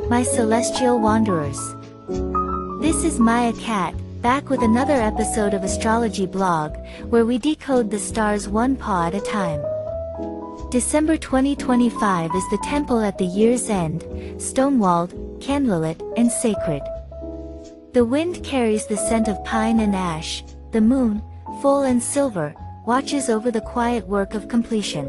my celestial wanderers. This is Maya Cat, back with another episode of Astrology Blog, where we decode the stars one paw at a time. December 2025 is the temple at the year's end, stone-walled, candlelit, and sacred. The wind carries the scent of pine and ash, the moon, full and silver, watches over the quiet work of completion.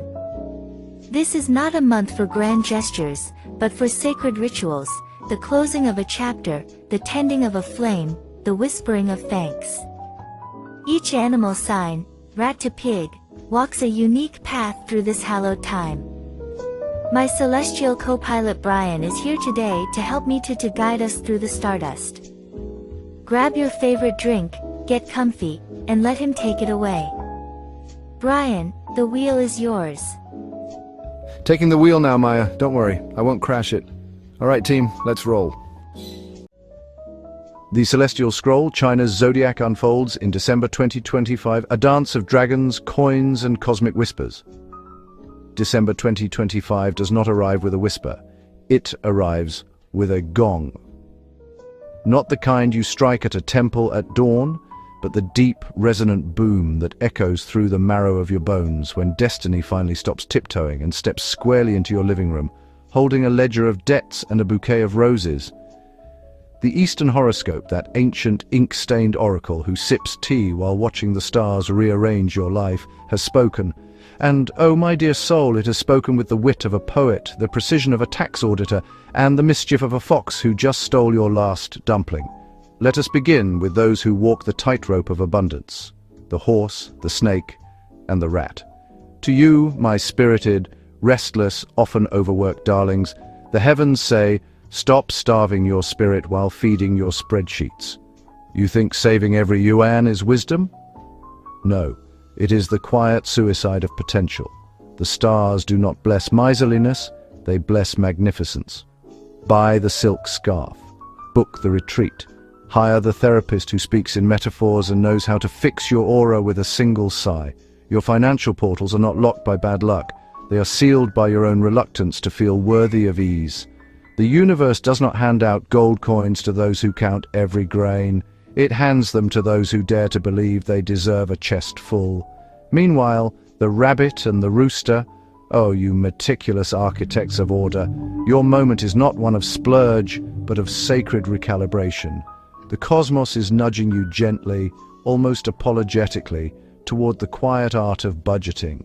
This is not a month for grand gestures, but for sacred rituals, the closing of a chapter, the tending of a flame, the whispering of thanks. Each animal sign, rat to pig, walks a unique path through this hallowed time. My celestial co-pilot Brian is here today to help me to guide us through the stardust. Grab your favorite drink, get comfy, and let him take it away. Brian, the wheel is yours. Taking the wheel now, Maya. Don't worry, I won't crash it. All right, team, let's roll. The Celestial Scroll, China's Zodiac, unfolds in December 2025, a dance of dragons, coins, and cosmic whispers. December 2025 does not arrive with a whisper. It arrives with a gong. Not the kind you strike at a temple at dawn, but the deep, resonant boom that echoes through the marrow of your bones when destiny finally stops tiptoeing and steps squarely into your living room, holding a ledger of debts and a bouquet of roses. The Eastern Horoscope, that ancient, ink-stained oracle who sips tea while watching the stars rearrange your life, has spoken. And, oh my dear soul, it has spoken with the wit of a poet, the precision of a tax auditor, and the mischief of a fox who just stole your last dumpling. Let us begin with those who walk the tightrope of abundance, the horse, the snake, and the rat. To you, my spirited, restless, often overworked darlings, the heavens say, stop starving your spirit while feeding your spreadsheets. You think saving every yuan is wisdom? No, it is the quiet suicide of potential. The stars do not bless miserliness, they bless magnificence. Buy the silk scarf. Book the retreat. Hire the therapist who speaks in metaphors and knows how to fix your aura with a single sigh. Your financial portals are not locked by bad luck. They are sealed by your own reluctance to feel worthy of ease. The universe does not hand out gold coins to those who count every grain. It hands them to those who dare to believe they deserve a chest full. Meanwhile, the rabbit and the rooster, oh, you meticulous architects of order, your moment is not one of splurge, but of sacred recalibration. The cosmos is nudging you gently, almost apologetically, toward the quiet art of budgeting.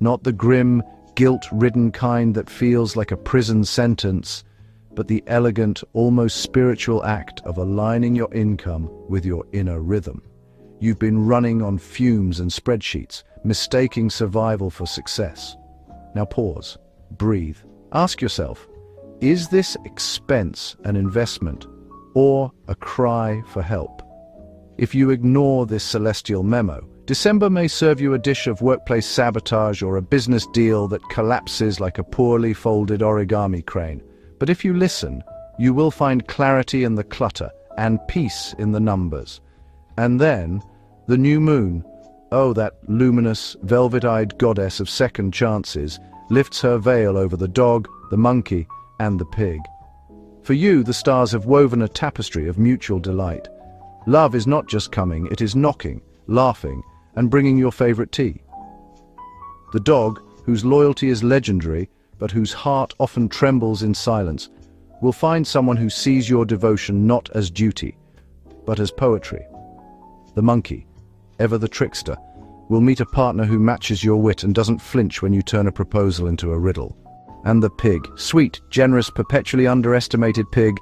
Not the grim, guilt-ridden kind that feels like a prison sentence, but the elegant, almost spiritual act of aligning your income with your inner rhythm. You've been running on fumes and spreadsheets, mistaking survival for success. Now pause, breathe, ask yourself, is this expense an investment or a cry for help? If you ignore this celestial memo, December may serve you a dish of workplace sabotage or a business deal that collapses like a poorly folded origami crane. But if you listen, you will find clarity in the clutter and peace in the numbers. And then, the new moon, oh, that luminous, velvet-eyed goddess of second chances, lifts her veil over the dog, the monkey, and the pig. For you, the stars have woven a tapestry of mutual delight. Love is not just coming, it is knocking, laughing, and bringing your favorite tea. The dog, whose loyalty is legendary, but whose heart often trembles in silence, will find someone who sees your devotion not as duty, but as poetry. The monkey, ever the trickster, will meet a partner who matches your wit and doesn't flinch when you turn a proposal into a riddle. And the pig, sweet, generous, perpetually underestimated pig,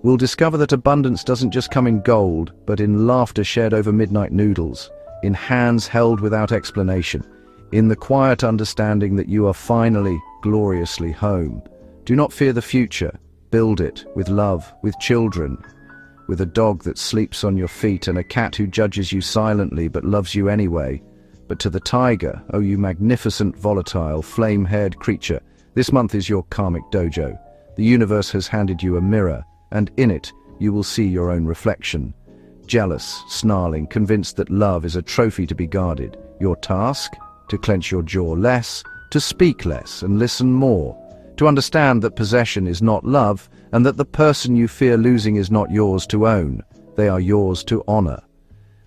will discover that abundance doesn't just come in gold, but in laughter shared over midnight noodles, in hands held without explanation, in the quiet understanding that you are finally, gloriously home. Do not fear the future. Build it with love, with children, with a dog that sleeps on your feet and a cat who judges you silently but loves you anyway. But to the tiger, oh you magnificent, volatile, flame-haired creature, this month is your karmic dojo. The universe has handed you a mirror, and in it you will see your own reflection. Jealous, snarling, convinced that love is a trophy to be guarded. Your task? To clench your jaw less, to speak less and listen more, to understand that possession is not love, and that the person you fear losing is not yours to own. They are yours to honor.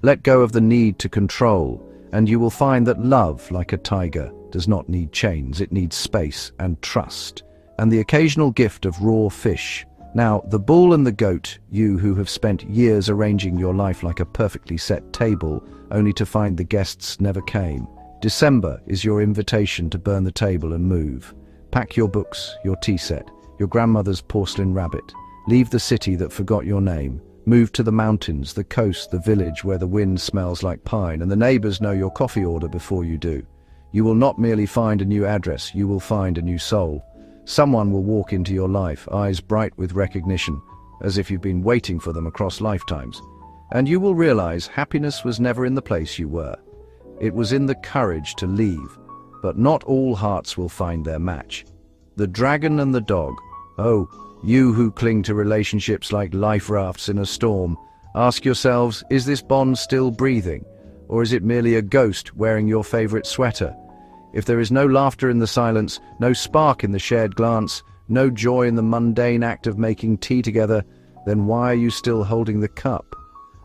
Let go of the need to control, and you will find that love, like a tiger, does not need chains. It needs space and trust, and the occasional gift of raw fish. Now, the bull and the goat, you who have spent years arranging your life like a perfectly set table, only to find the guests never came. December is your invitation to burn the table and move. Pack your books, your tea set, your grandmother's porcelain rabbit. Leave the city that forgot your name. Move to the mountains, the coast, the village where the wind smells like pine and the neighbors know your coffee order before you do. You will not merely find a new address, you will find a new soul. Someone will walk into your life, eyes bright with recognition, as if you've been waiting for them across lifetimes. And you will realize happiness was never in the place you were. It was in the courage to leave. But not all hearts will find their match. The dragon and the dog. Oh, you who cling to relationships like life rafts in a storm, ask yourselves, is this bond still breathing? Or is it merely a ghost wearing your favorite sweater? If there is no laughter in the silence, no spark in the shared glance, no joy in the mundane act of making tea together, then why are you still holding the cup?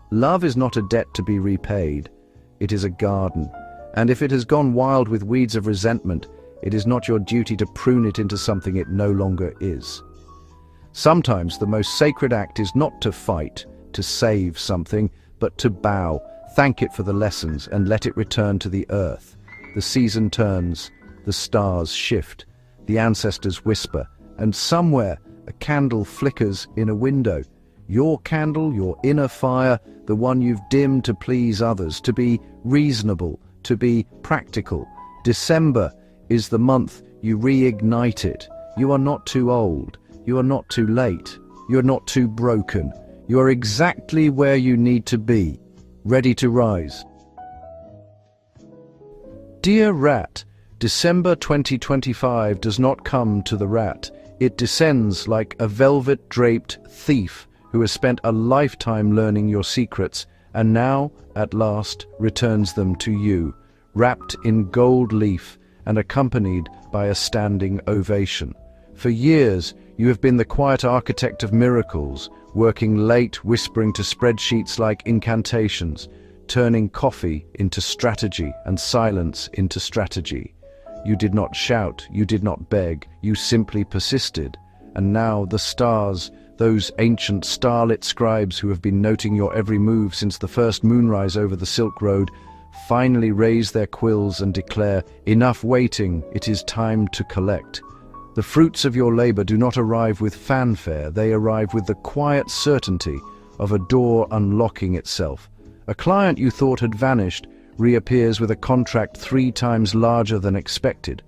Love is not a debt to be repaid. It is a garden. And if it has gone wild with weeds of resentment, it is not your duty to prune it into something it no longer is. Sometimes the most sacred act is not to fight, to save something, but to bow, thank it for the lessons, and let it return to the earth. The season turns, the stars shift, the ancestors whisper, and somewhere a candle flickers in a window. Your candle, your inner fire, the one you've dimmed to please others, to be reasonable, to be practical. December is the month you reignite it. You are not too old. You are not too late. You are not too broken. You are exactly where you need to be, ready to rise. Dear Rat, December 2025 does not come to the rat. It descends like a velvet-draped thief who has spent a lifetime learning your secrets and now, at last, returns them to you, wrapped in gold leaf and accompanied by a standing ovation. For years, you have been the quiet architect of miracles, working late, whispering to spreadsheets like incantations, turning coffee into strategy and silence into strategy. You did not shout, you did not beg, you simply persisted. And now the stars, those ancient starlit scribes who have been noting your every move since the first moonrise over the Silk Road, finally raise their quills and declare, enough waiting, it is time to collect. The fruits of your labor do not arrive with fanfare, they arrive with the quiet certainty of a door unlocking itself. A client you thought had vanished reappears with a contract 3 times larger than expected.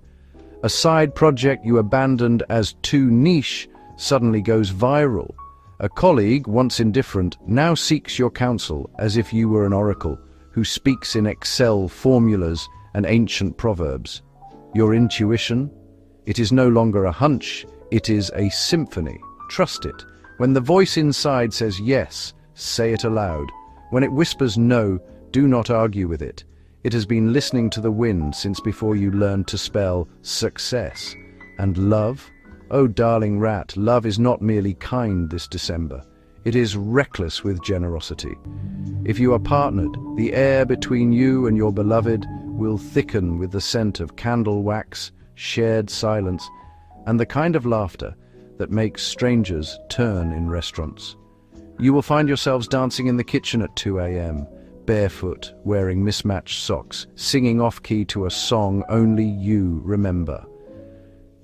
A side project you abandoned as too niche suddenly goes viral. A colleague, once indifferent, now seeks your counsel as if you were an oracle who speaks in Excel formulas and ancient proverbs. Your intuition? It is no longer a hunch, it is a symphony. Trust it. When the voice inside says yes, say it aloud. When it whispers no, do not argue with it. It has been listening to the wind since before you learned to spell success. And love? Oh, darling rat, love is not merely kind this December. It is reckless with generosity. If you are partnered, the air between you and your beloved will thicken with the scent of candle wax, shared silence, and the kind of laughter that makes strangers turn in restaurants. You will find yourselves dancing in the kitchen at 2 a.m., barefoot, wearing mismatched socks, singing off-key to a song only you remember.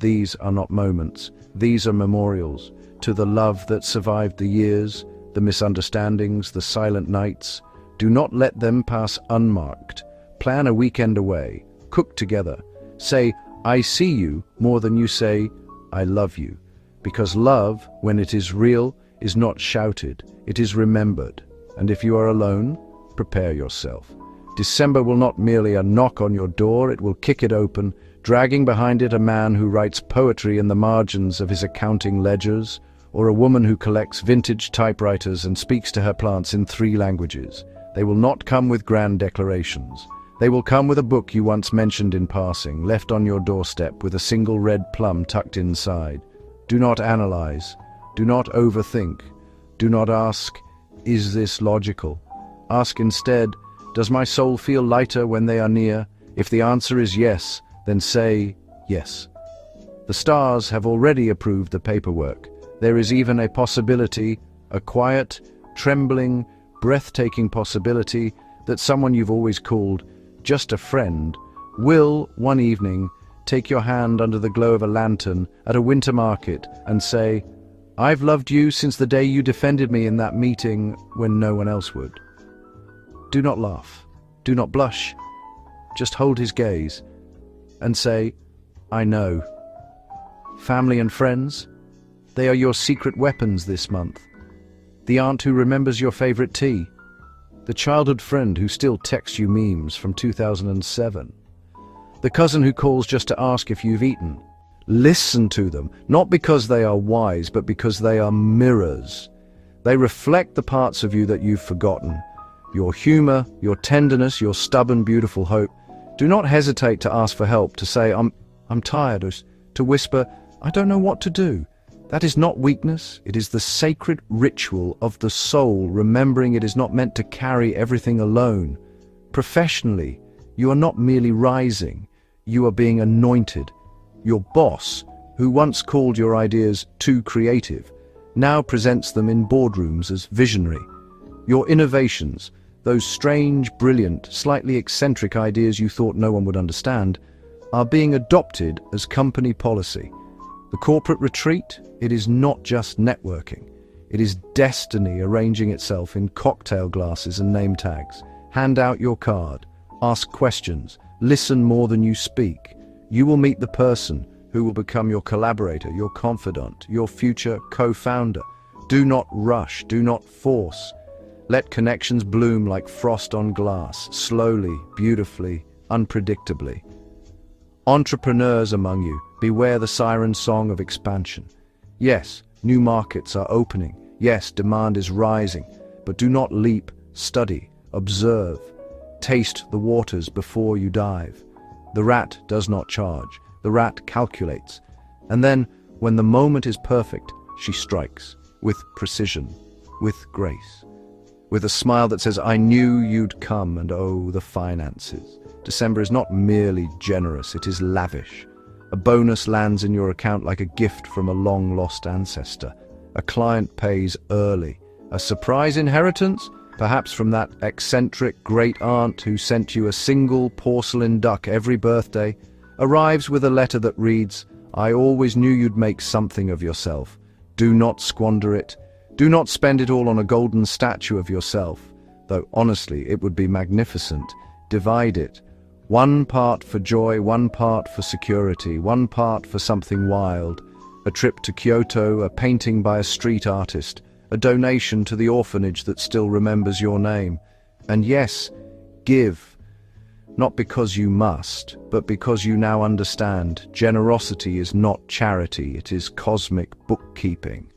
These are not moments, these are memorials to the love that survived the years, the misunderstandings, the silent nights. Do not let them pass unmarked. Plan a weekend away, cook together. Say, I see you more than you say, I love you. Because love, when it is real, is not shouted, it is remembered. And if you are alone, prepare yourself. December will not merely a knock on your door, it will kick it open, dragging behind it a man who writes poetry in the margins of his accounting ledgers, or a woman who collects vintage typewriters and speaks to her plants in 3 languages. They will not come with grand declarations. They will come with a book you once mentioned in passing, left on your doorstep with a single red plum tucked inside. Do not analyze. Do not overthink. Do not ask, is this logical? Ask instead, does my soul feel lighter when they are near? If the answer is yes, then say yes. The stars have already approved the paperwork. There is even a possibility, a quiet, trembling, breathtaking possibility that someone you've always called just a friend will, one evening, take your hand under the glow of a lantern at a winter market and say, I've loved you since the day you defended me in that meeting when no one else would. Do not laugh. Do not blush. Just hold his gaze and say, I know. Family and friends, they are your secret weapons this month. The aunt who remembers your favorite tea. The childhood friend who still texts you memes from 2007. The cousin who calls just to ask if you've eaten. Listen to them, not because they are wise, but because they are mirrors. They reflect the parts of you that you've forgotten. Your humor, your tenderness, your stubborn, beautiful hope. Do not hesitate to ask for help, to say, I'm tired, or to whisper, I don't know what to do. That is not weakness. It is the sacred ritual of the soul, remembering it is not meant to carry everything alone. Professionally, you are not merely rising. You are being anointed. Your boss, who once called your ideas too creative, now presents them in boardrooms as visionary. Your innovations, those strange, brilliant, slightly eccentric ideas you thought no one would understand, are being adopted as company policy. The corporate retreat, it is not just networking. It is destiny arranging itself in cocktail glasses and name tags. Hand out your card. Ask questions. Listen more than you speak. You will meet the person who will become your collaborator, your confidant, your future co-founder. Do not rush. Do not force. Let connections bloom like frost on glass, slowly, beautifully, unpredictably. Entrepreneurs among you, beware the siren song of expansion. Yes, new markets are opening. Yes, demand is rising. But do not leap. Study. Observe. Taste the waters before you dive. The rat does not charge. The rat calculates. And then, when the moment is perfect, she strikes. With precision. With grace. With a smile that says, I knew you'd come, and oh, the finances. December is not merely generous, it is lavish. A bonus lands in your account like a gift from a long-lost ancestor. A client pays early. A surprise inheritance? Perhaps from that eccentric great-aunt who sent you a single porcelain duck every birthday, arrives with a letter that reads, I always knew you'd make something of yourself. Do not squander it. Do not spend it all on a golden statue of yourself, though honestly it would be magnificent. Divide it. One part for joy, one part for security, one part for something wild. A trip to Kyoto, a painting by a street artist, a donation to the orphanage that still remembers your name. And yes, give. Not because you must, but because you now understand. Generosity is not charity, it is cosmic bookkeeping.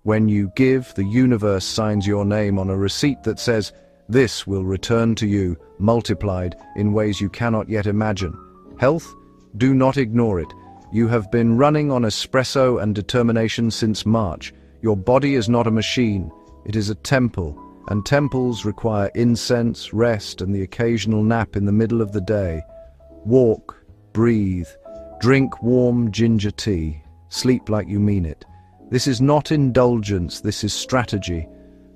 When you give, the universe signs your name on a receipt that says, this will return to you, multiplied in ways you cannot yet imagine. Health? Do not ignore it. You have been running on espresso and determination since March. Your body is not a machine. It is a temple, and temples require incense, rest, and the occasional nap in the middle of the day. Walk, breathe, drink warm ginger tea, sleep like you mean it. This is not indulgence, this is strategy.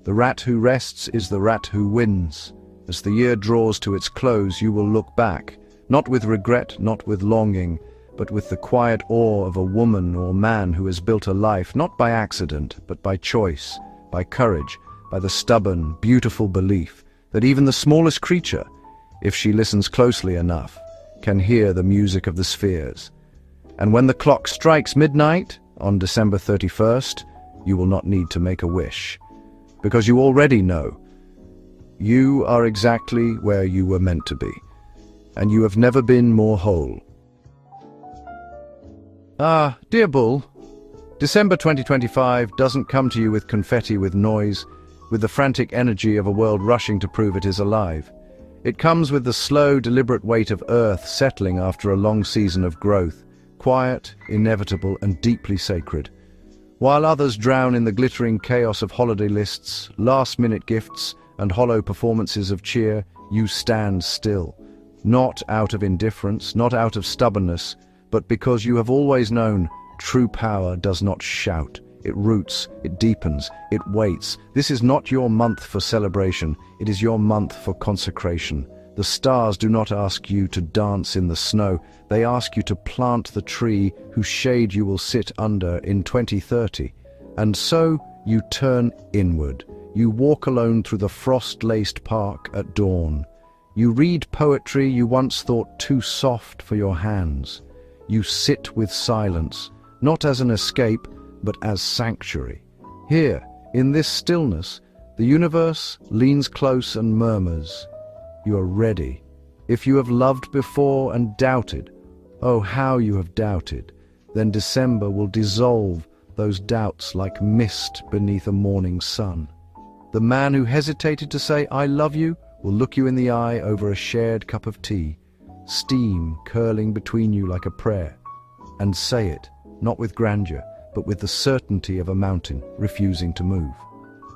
The rat who rests is the rat who wins. As the year draws to its close, you will look back, not with regret, not with longing, but with the quiet awe of a woman or man who has built a life not by accident, but by choice, by courage, by the stubborn, beautiful belief that even the smallest creature, if she listens closely enough, can hear the music of the spheres. And when the clock strikes midnight, on December 31st, you will not need to make a wish. Because you already know. You are exactly where you were meant to be. And you have never been more whole. Ah, dear Bull, December 2025 doesn't come to you with confetti, with noise, with the frantic energy of a world rushing to prove it is alive. It comes with the slow, deliberate weight of Earth settling after a long season of growth, quiet, inevitable, and deeply sacred. While others drown in the glittering chaos of holiday lists, last-minute gifts, and hollow performances of cheer, you stand still. Not out of indifference, not out of stubbornness, but because you have always known true power does not shout. It roots, it deepens, it waits. This is not your month for celebration, it is your month for consecration. The stars do not ask you to dance in the snow, they ask you to plant the tree whose shade you will sit under in 2030. And so you turn inward. You walk alone through the frost-laced park at dawn. You read poetry you once thought too soft for your hands. You sit with silence, not as an escape, but as sanctuary. Here, in this stillness, the universe leans close and murmurs, "You are ready." If you have loved before and doubted, oh, how you have doubted, then December will dissolve those doubts like mist beneath a morning sun. The man who hesitated to say, "I love you," will look you in the eye over a shared cup of tea, steam curling between you like a prayer, and say it, not with grandeur, but with the certainty of a mountain refusing to move.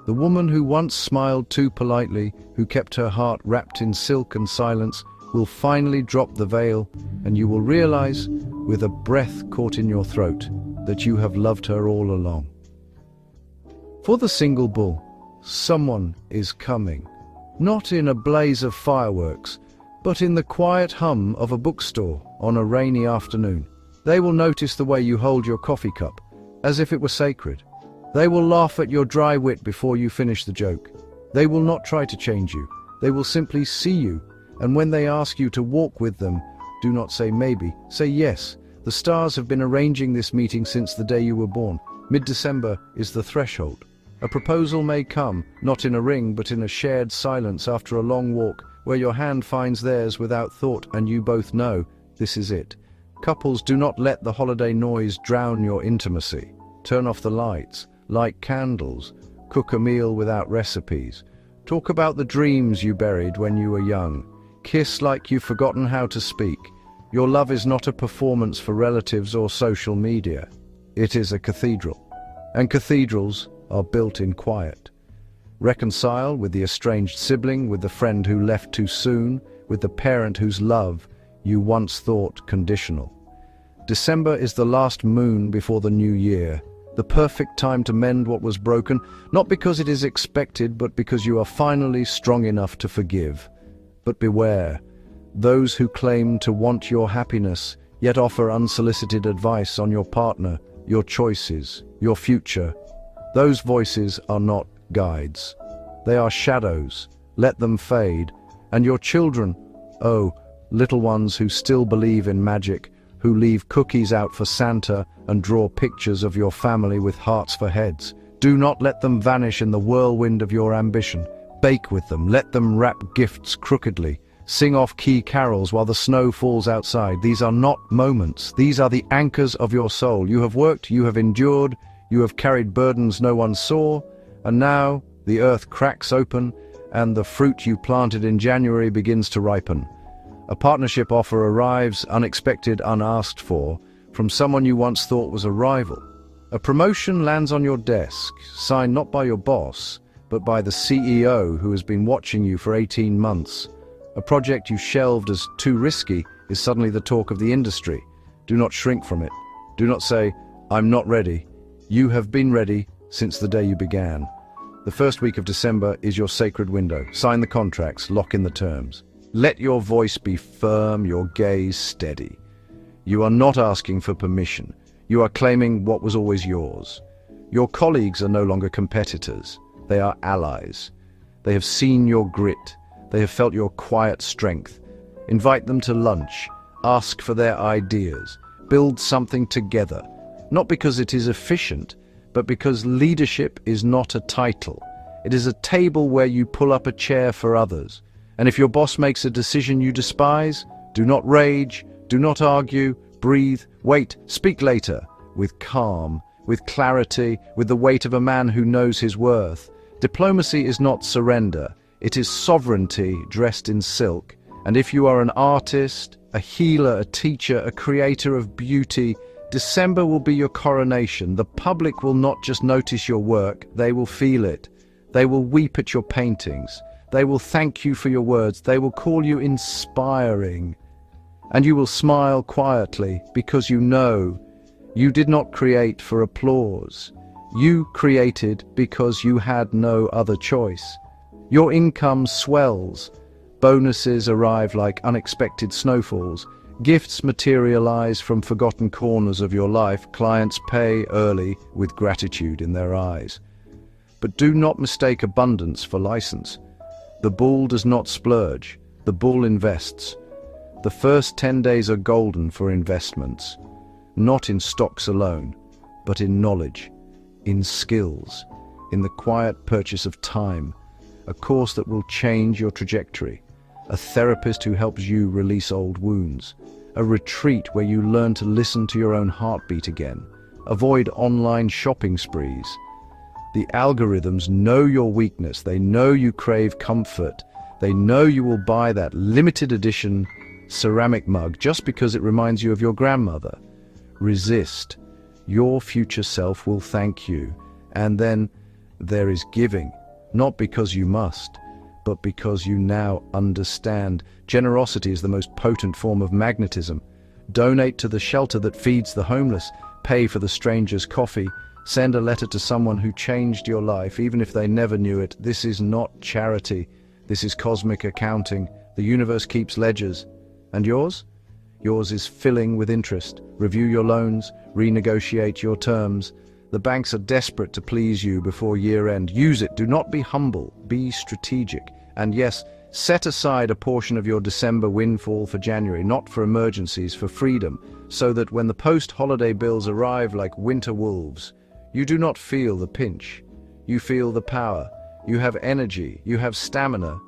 The woman who once smiled too politely, who kept her heart wrapped in silk and silence, will finally drop the veil, and you will realize, with a breath caught in your throat, that you have loved her all along. For the single bull, someone is coming, not in a blaze of fireworks, but in the quiet hum of a bookstore on a rainy afternoon. They will notice the way you hold your coffee cup, as if it were sacred. They will laugh at your dry wit before you finish the joke. They will not try to change you. They will simply see you, and when they ask you to walk with them, do not say maybe, say yes. The stars have been arranging this meeting since the day you were born. Mid-December is the threshold. A proposal may come, not in a ring, but in a shared silence after a long walk, where your hand finds theirs without thought, and you both know this is it. Couples, do not let the holiday noise drown your intimacy. Turn off the lights, light candles, cook a meal without recipes. Talk about the dreams you buried when you were young. Kiss like you've forgotten how to speak. Your love is not a performance for relatives or social media. It is a cathedral. And cathedrals are built in quiet. Reconcile with the estranged sibling, with the friend who left too soon, with the parent whose love you once thought conditional. December is the last moon before the new year, the perfect time to mend what was broken, not because it is expected, but because you are finally strong enough to forgive. But beware, those who claim to want your happiness, yet offer unsolicited advice on your partner, your choices, your future. Those voices are not guides. They are shadows. Let them fade. And your children, oh, little ones who still believe in magic, who leave cookies out for Santa and draw pictures of your family with hearts for heads, do not let them vanish in the whirlwind of your ambition. Bake with them, let them wrap gifts crookedly, sing off-key carols while the snow falls outside. These are not moments, these are the anchors of your soul. You have worked, you have endured, you have carried burdens no one saw, and now the earth cracks open and the fruit you planted in January begins to ripen. A partnership offer arrives, unexpected, unasked for, from someone you once thought was a rival. A promotion lands on your desk, signed not by your boss, but by the CEO who has been watching you for 18 months. A project you shelved as too risky is suddenly the talk of the industry. Do not shrink from it. Do not say, "I'm not ready." You have been ready since the day you began. The first week of December is your sacred window. Sign the contracts, lock in the terms. Let your voice be firm, your gaze steady. You are not asking for permission. You are claiming what was always yours. Your colleagues are no longer competitors. They are allies. They have seen your grit. They have felt your quiet strength. Invite them to lunch. Ask for their ideas. Build something together. Not because it is efficient, but because leadership is not a title. It is a table where you pull up a chair for others. And if your boss makes a decision you despise, do not rage, do not argue, breathe, wait, speak later, with calm, with clarity, with the weight of a man who knows his worth. Diplomacy is not surrender, It is sovereignty dressed in silk. And if you are an artist, a healer, a teacher, a creator of beauty, December will be your coronation. The public will not just notice your work, they will feel it. They will weep at your paintings. They will thank you for your words. They will call you inspiring. And you will smile quietly because you know you did not create for applause. You created because you had no other choice. Your income swells. Bonuses arrive like unexpected snowfalls. Gifts materialize from forgotten corners of your life. Clients pay early with gratitude in their eyes. But do not mistake abundance for license. The bull does not splurge. The bull invests. The first 10 days are golden for investments, not in stocks alone, but in knowledge, in skills, in the quiet purchase of time, a course that will change your trajectory, a therapist who helps you release old wounds, a retreat where you learn to listen to your own heartbeat again. Avoid online shopping sprees. The algorithms know your weakness. They know you crave comfort. They know you will buy that limited edition ceramic mug just because it reminds you of your grandmother. Resist. Your future self will thank you. And then there is giving, not because you must, but because you now understand. Generosity is the most potent form of magnetism. Donate to the shelter that feeds the homeless. Pay for the stranger's coffee. Send a letter to someone who changed your life, even if they never knew it. This is not charity. This is cosmic accounting. The universe keeps ledgers. And yours? Yours is filling with interest. Review your loans, renegotiate your terms. The banks are desperate to please you before year end. Use it. Do not be humble. Be strategic. And yes, set aside a portion of your December windfall for January, not for emergencies, for freedom, so that when the post-holiday bills arrive like winter wolves, you do not feel the pinch. You feel the power. You have energy. You have stamina.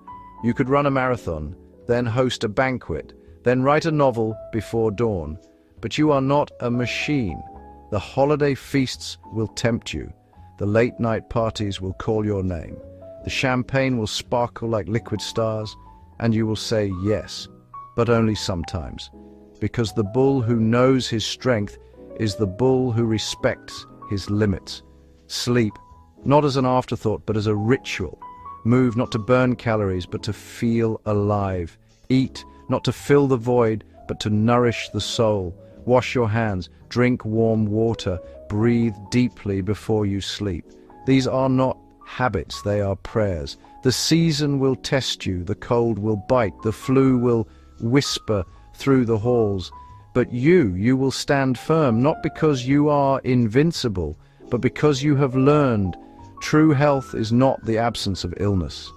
You could run a marathon, then host a banquet, then write a novel before dawn. But you are not a machine. The holiday feasts will tempt you. The late-night parties will call your name. The champagne will sparkle like liquid stars, and you will say yes, but only sometimes. Because the bull who knows his strength is the bull who respects his limits. Sleep, not as an afterthought, but as a ritual. Move, not to burn calories, but to feel alive. Eat, not to fill the void, but to nourish the soul. Wash your hands, drink warm water, breathe deeply before you sleep. These are not habits, they are prayers. The season will test you, the cold will bite, the flu will whisper through the halls. But you will stand firm, not because you are invincible, but because you have learned. True health is not the absence of illness.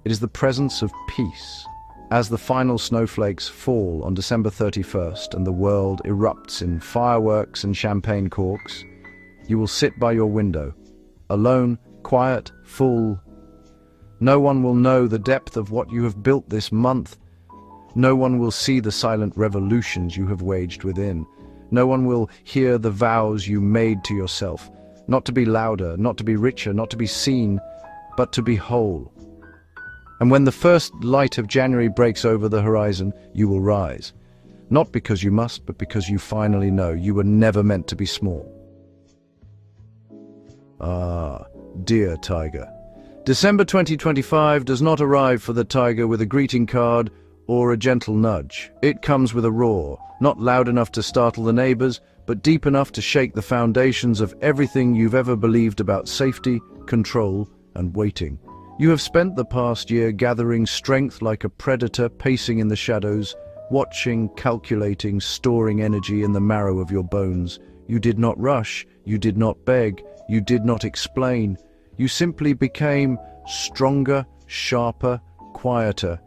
It is the presence of peace. As the final snowflakes fall on December 31st and the world erupts in fireworks and champagne corks, you will sit by your window, alone, quiet, full. No one will know the depth of what you have built this month. No one will see the silent revolutions you have waged within. No one will hear the vows you made to yourself, not to be louder, not to be richer, not to be seen, but to be whole. And when the first light of January breaks over the horizon, you will rise. Not because you must, but because you finally know you were never meant to be small. Ah, dear tiger. December 2025 does not arrive for the tiger with a greeting card or a gentle nudge. It comes with a roar, not loud enough to startle the neighbors, but deep enough to shake the foundations of everything you've ever believed about safety, control, and waiting. You have spent the past year gathering strength like a predator pacing in the shadows, watching, calculating, storing energy in the marrow of your bones. You did not rush, you did not beg, you did not explain. You simply became stronger, sharper, quieter.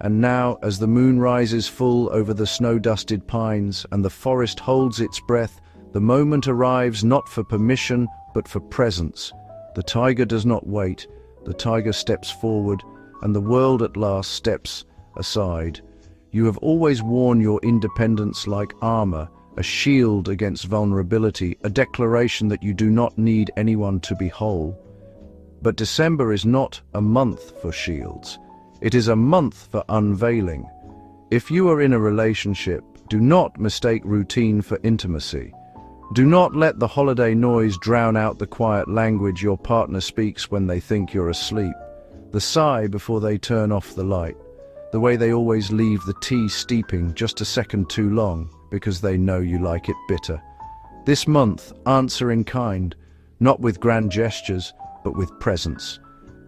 And now, as the moon rises full over the snow-dusted pines and the forest holds its breath, the moment arrives not for permission, but for presence. The tiger does not wait. The tiger steps forward, and the world at last steps aside. You have always worn your independence like armor, a shield against vulnerability, a declaration that you do not need anyone to be whole. But December is not a month for shields. It is a month for unveiling. If you are in a relationship, do not mistake routine for intimacy. Do not let the holiday noise drown out the quiet language your partner speaks when they think you're asleep. The sigh before they turn off the light. The way they always leave the tea steeping just a second too long because they know you like it bitter. This month, answer in kind, not with grand gestures, but with presence.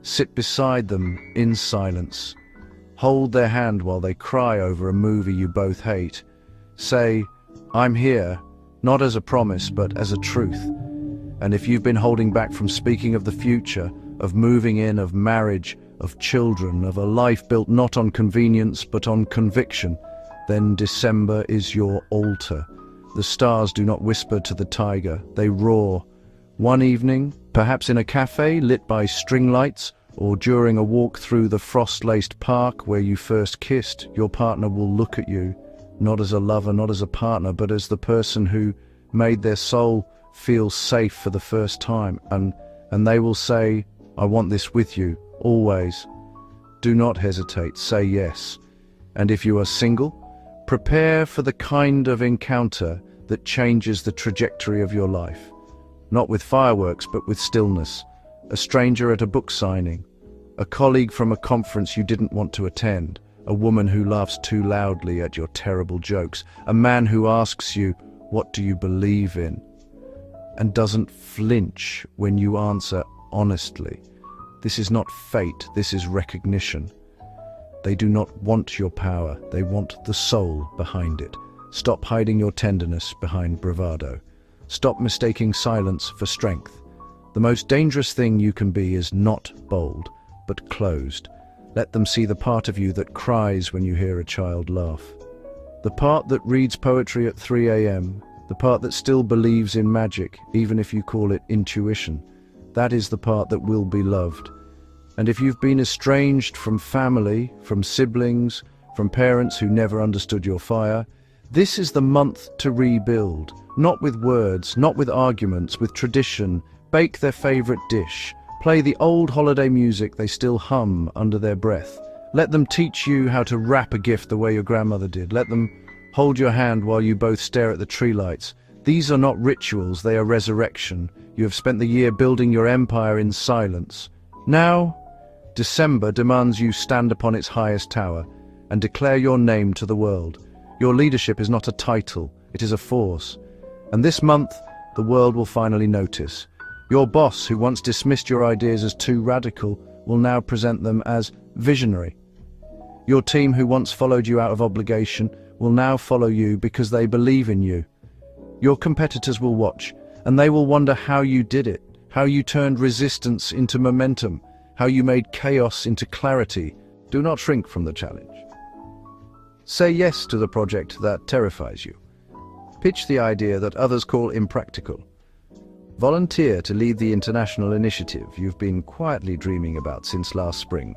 Sit beside them in silence. Hold their hand while they cry over a movie you both hate. Say, "I'm here," not as a promise, but as a truth. And if you've been holding back from speaking of the future, of moving in, of marriage, of children, of a life built not on convenience but on conviction, then December is your altar. The stars do not whisper to the tiger, they roar. One evening, perhaps in a cafe lit by string lights, or during a walk through the frost-laced park where you first kissed, your partner will look at you, not as a lover, not as a partner, but as the person who made their soul feel safe for the first time, and they will say, "I want this with you, always." Do not hesitate, say yes. And if you are single, prepare for the kind of encounter that changes the trajectory of your life. Not with fireworks, but with stillness. A stranger at a book signing, a colleague from a conference you didn't want to attend, a woman who laughs too loudly at your terrible jokes, a man who asks you, "What do you believe in?" and doesn't flinch when you answer honestly. This is not fate, this is recognition. They do not want your power, they want the soul behind it. Stop hiding your tenderness behind bravado. Stop mistaking silence for strength. The most dangerous thing you can be is not bold, but closed. Let them see the part of you that cries when you hear a child laugh. The part that reads poetry at 3 a.m., the part that still believes in magic, even if you call it intuition. That is the part that will be loved. And if you've been estranged from family, from siblings, from parents who never understood your fire, this is the month to rebuild. Not with words, not with arguments, with tradition. Bake their favorite dish. Play the old holiday music they still hum under their breath. Let them teach you how to wrap a gift the way your grandmother did. Let them hold your hand while you both stare at the tree lights. These are not rituals, they are resurrection. You have spent the year building your empire in silence. Now, December demands you stand upon its highest tower and declare your name to the world. Your leadership is not a title, it is a force. And this month, the world will finally notice. Your boss, who once dismissed your ideas as too radical, will now present them as visionary. Your team, who once followed you out of obligation, will now follow you because they believe in you. Your competitors will watch, and they will wonder how you did it, how you turned resistance into momentum, how you made chaos into clarity. Do not shrink from the challenge. Say yes to the project that terrifies you. Pitch the idea that others call impractical. Volunteer to lead the international initiative you've been quietly dreaming about since last spring.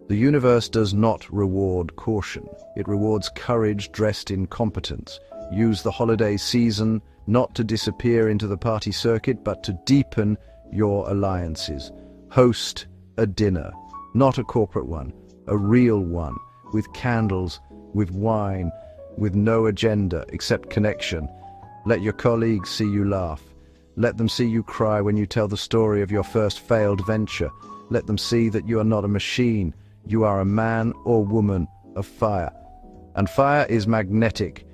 The universe does not reward caution. It rewards courage dressed in competence. Use the holiday season not to disappear into the party circuit, but to deepen your alliances. Host a dinner, not a corporate one, a real one, with candles, with wine, with no agenda except connection. Let your colleagues see you laugh. Let them see you cry when you tell the story of your first failed venture. Let them see that you are not a machine. You are a man or woman of fire. And fire is magnetic.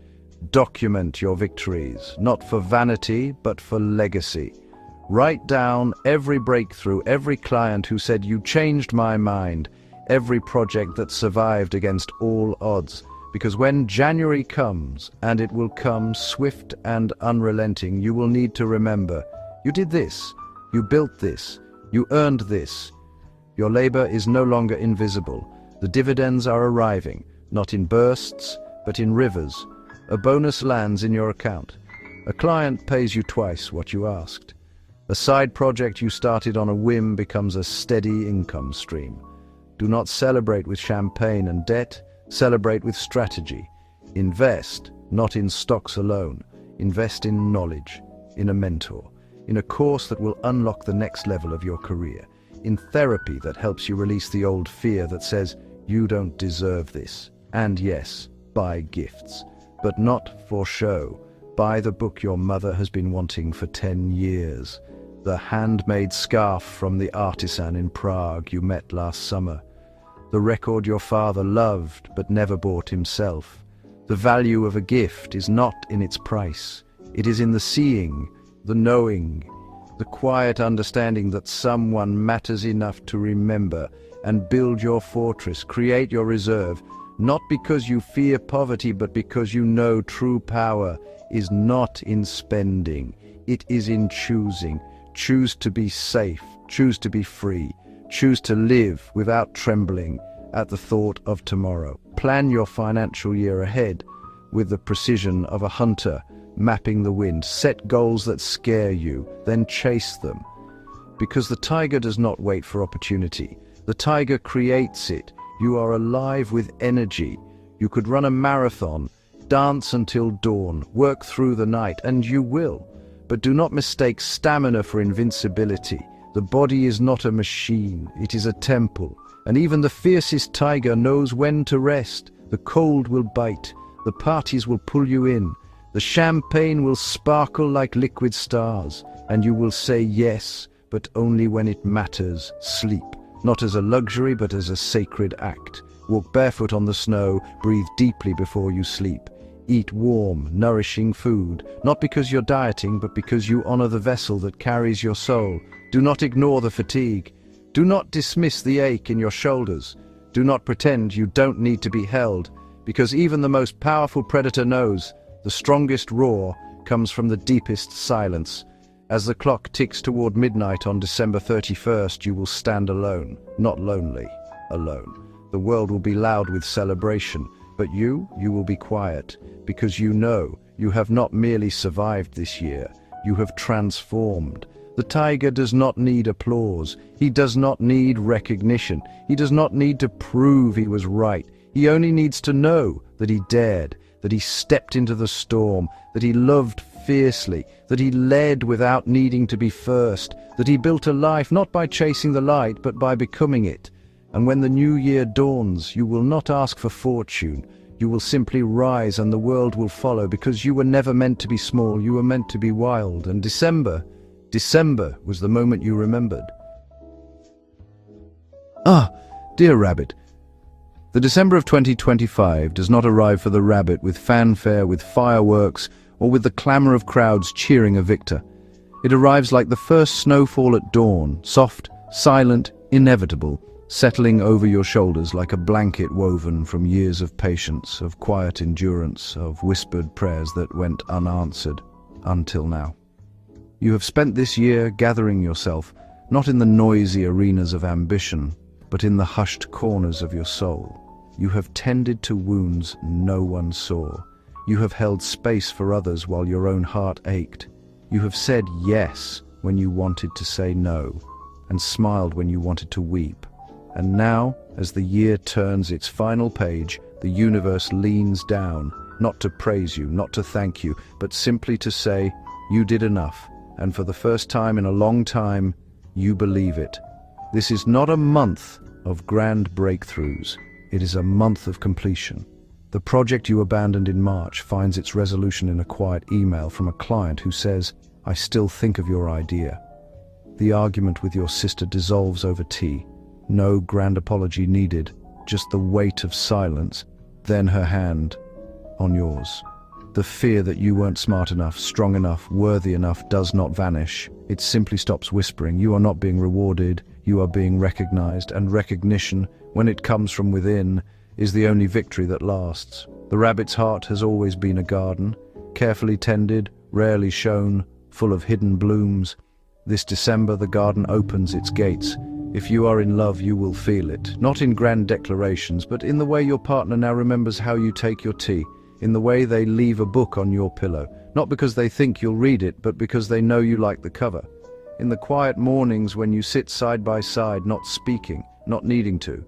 Document your victories, not for vanity, but for legacy. Write down every breakthrough, every client who said you changed my mind, every project that survived against all odds. Because when January comes, and it will come swift and unrelenting, you will need to remember, you did this, you built this, you earned this. Your labor is no longer invisible. The dividends are arriving, not in bursts, but in rivers. A bonus lands in your account. A client pays you twice what you asked. A side project you started on a whim becomes a steady income stream. Do not celebrate with champagne and debt. Celebrate with strategy. Invest, not in stocks alone. Invest in knowledge, in a mentor, in a course that will unlock the next level of your career. in therapy that helps you release the old fear that says, you don't deserve this. And yes, buy gifts, but not for show. Buy the book your mother has been wanting for 10 years. The handmade scarf from the artisan in Prague you met last summer. The record your father loved but never bought himself. The value of a gift is not in its price. It is in the seeing, the knowing, the quiet understanding that someone matters enough to remember and build your fortress, create your reserve, not because you fear poverty, but because you know true power is not in spending. It is in choosing. Choose to be safe, choose to be free, choose to live without trembling at the thought of tomorrow. Plan your financial year ahead with the precision of a hunter mapping the wind. Set goals that scare you, then chase them. Because the tiger does not wait for opportunity. The tiger creates it. You are alive with energy. You could run a marathon, dance until dawn, work through the night, and you will. But do not mistake stamina for invincibility. The body is not a machine, it is a temple. And even the fiercest tiger knows when to rest. The cold will bite, the parties will pull you in, the champagne will sparkle like liquid stars, and you will say yes, but only when it matters. Sleep, not as a luxury but as a sacred act. Walk barefoot on the snow, breathe deeply before you sleep. Eat warm, nourishing food, not because you're dieting, but because you honor the vessel that carries your soul. Do not ignore the fatigue. Do not dismiss the ache in your shoulders. Do not pretend you don't need to be held, because even the most powerful predator knows the strongest roar comes from the deepest silence. As the clock ticks toward midnight on December 31st, you will stand alone, not lonely, alone. The world will be loud with celebration, but you will be quiet, because you know you have not merely survived this year, you have transformed. The tiger does not need applause. He does not need recognition. He does not need to prove he was right. He only needs to know that he dared, that he stepped into the storm, that he loved fiercely, that he led without needing to be first, that he built a life not by chasing the light, but by becoming it. And when the new year dawns, you will not ask for fortune. You will simply rise and the world will follow, because you were never meant to be small, you were meant to be wild. And December was the moment you remembered. Ah, dear rabbit, the December of 2025 does not arrive for the rabbit with fanfare, with fireworks, or with the clamor of crowds cheering a victor. It arrives like the first snowfall at dawn, soft, silent, inevitable, settling over your shoulders like a blanket woven from years of patience, of quiet endurance, of whispered prayers that went unanswered until now. You have spent this year gathering yourself, not in the noisy arenas of ambition, but in the hushed corners of your soul. You have tended to wounds no one saw. You have held space for others while your own heart ached. You have said yes when you wanted to say no, and smiled when you wanted to weep. And now, as the year turns its final page, the universe leans down, not to praise you, not to thank you, but simply to say, you did enough, and for the first time in a long time, you believe it. This is not a month of grand breakthroughs. It is a month of completion. The project you abandoned in March finds its resolution in a quiet email from a client who says, I still think of your idea. The argument with your sister dissolves over tea. No grand apology needed, just the weight of silence, then her hand on yours. The fear that you weren't smart enough, strong enough, worthy enough does not vanish. It simply stops whispering. You are not being rewarded, you are being recognized, and recognition, when it comes from within, is the only victory that lasts. The rabbit's heart has always been a garden, carefully tended, rarely shown, full of hidden blooms. This December the garden opens its gates. If you are in love, you will feel it, not in grand declarations, but in the way your partner now remembers how you take your tea, in the way they leave a book on your pillow, not because they think you'll read it, but because they know you like the cover. In the quiet mornings when you sit side by side, not speaking, not needing to.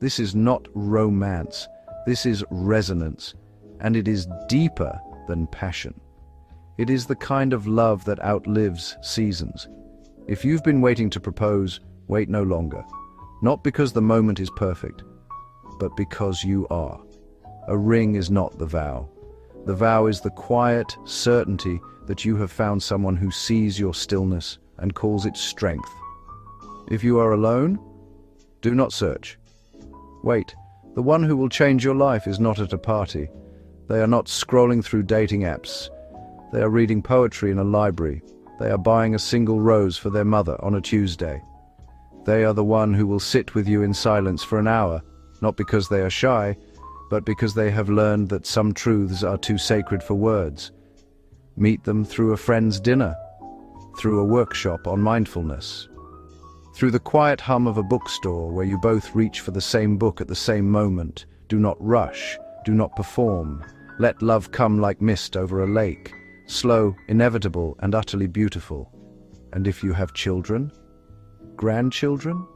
This is not romance, this is resonance, and it is deeper than passion. It is the kind of love that outlives seasons. If you've been waiting to propose, Wait no longer. Not because the moment is perfect, but because you are. A ring is not the vow. The vow is the quiet certainty that you have found someone who sees your stillness and calls it strength. If you are alone, do not search. Wait, the one who will change your life is not at a party. They are not scrolling through dating apps. They are reading poetry in a library. They are buying a single rose for their mother on a Tuesday. They are the one who will sit with you in silence for an hour, not because they are shy, but because they have learned that some truths are too sacred for words. Meet them through a friend's dinner, through a workshop on mindfulness, through the quiet hum of a bookstore where you both reach for the same book at the same moment. Do not rush, do not perform. Let love come like mist over a lake, slow, inevitable, and utterly beautiful. And if you have children, grandchildren,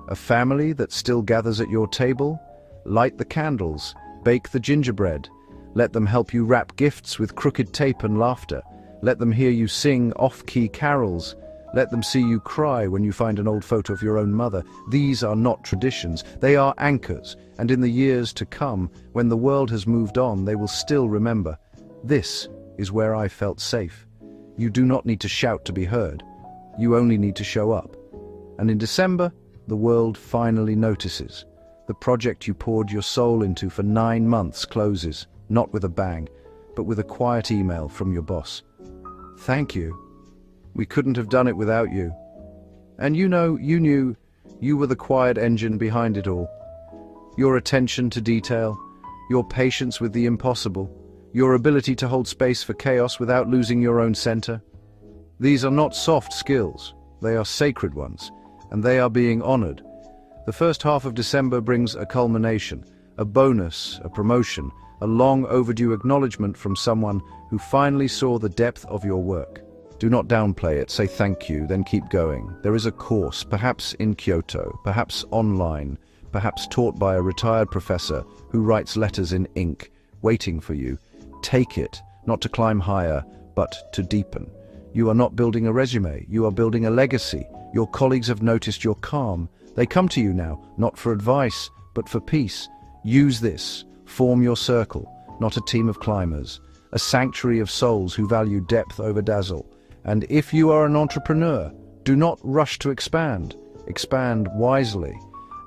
a family that still gathers at your table, light the candles, bake the gingerbread. Let them help you wrap gifts with crooked tape and laughter. Let them hear you sing off-key carols. Let them see you cry when you find an old photo of your own mother. These are not traditions, they are anchors, and in the years to come, when the world has moved on, they will still remember. This is where I felt safe. You do not need to shout to be heard. You only need to show up. And in December, the world finally notices. The project you poured your soul into for 9 months closes, not with a bang, but with a quiet email from your boss. Thank you. We couldn't have done it without you. And you knew you were the quiet engine behind it all. Your attention to detail, your patience with the impossible, your ability to hold space for chaos without losing your own center. These are not soft skills, they are sacred ones, and they are being honored. The first half of December brings a culmination, a bonus, a promotion, a long overdue acknowledgement from someone who finally saw the depth of your work. Do not downplay it, say thank you, then keep going. There is a course, perhaps in Kyoto, perhaps online, perhaps taught by a retired professor who writes letters in ink, waiting for you. Take it, not to climb higher, but to deepen. You are not building a resume, you are building a legacy. Your colleagues have noticed your calm. They come to you now, not for advice, but for peace. Use this. Form your circle, not a team of climbers, a sanctuary of souls who value depth over dazzle. And if you are an entrepreneur, do not rush to expand. Expand wisely.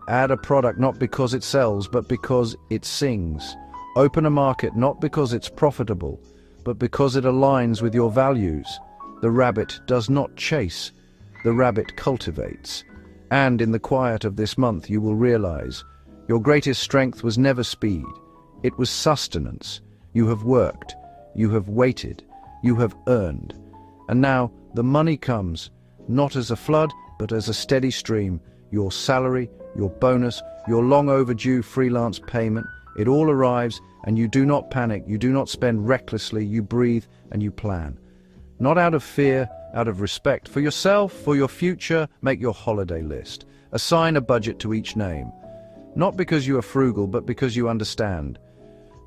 Add a product not because it sells, but because it sings. Open a market not because it's profitable, but because it aligns with your values. The rabbit does not chase, the rabbit cultivates. And in the quiet of this month you will realize your greatest strength was never speed, it was sustenance. You have worked, you have waited, you have earned. And now the money comes, not as a flood, but as a steady stream. Your salary, your bonus, your long overdue freelance payment, it all arrives, and you do not panic, you do not spend recklessly, you breathe and you plan. Not out of fear, out of respect for yourself, for your future. Make your holiday list. Assign a budget to each name. Not because you are frugal, but because you understand.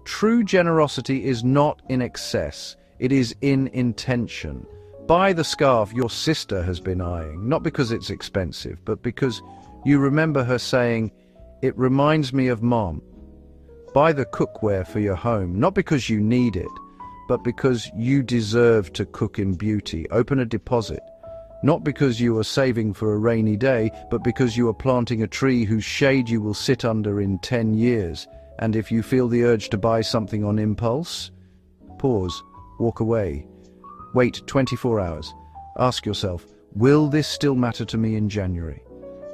True generosity is not in excess, it is in intention. Buy the scarf your sister has been eyeing, not because it's expensive, but because you remember her saying, "It reminds me of Mom." Buy the cookware for your home, not because you need it, but because you deserve to cook in beauty. Open a deposit, not because you are saving for a rainy day, but because you are planting a tree whose shade you will sit under in 10 years. And if you feel the urge to buy something on impulse, pause, walk away. Wait 24 hours. Ask yourself, will this still matter to me in January?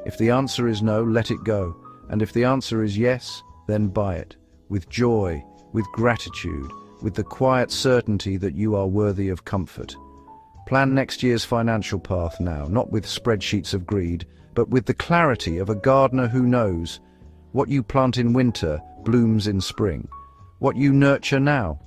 If the answer is no, let it go. And if the answer is yes, then buy it. With joy, with gratitude, with the quiet certainty that you are worthy of comfort. Plan next year's financial path now, not with spreadsheets of greed, but with the clarity of a gardener who knows what you plant in winter blooms in spring. What you nurture now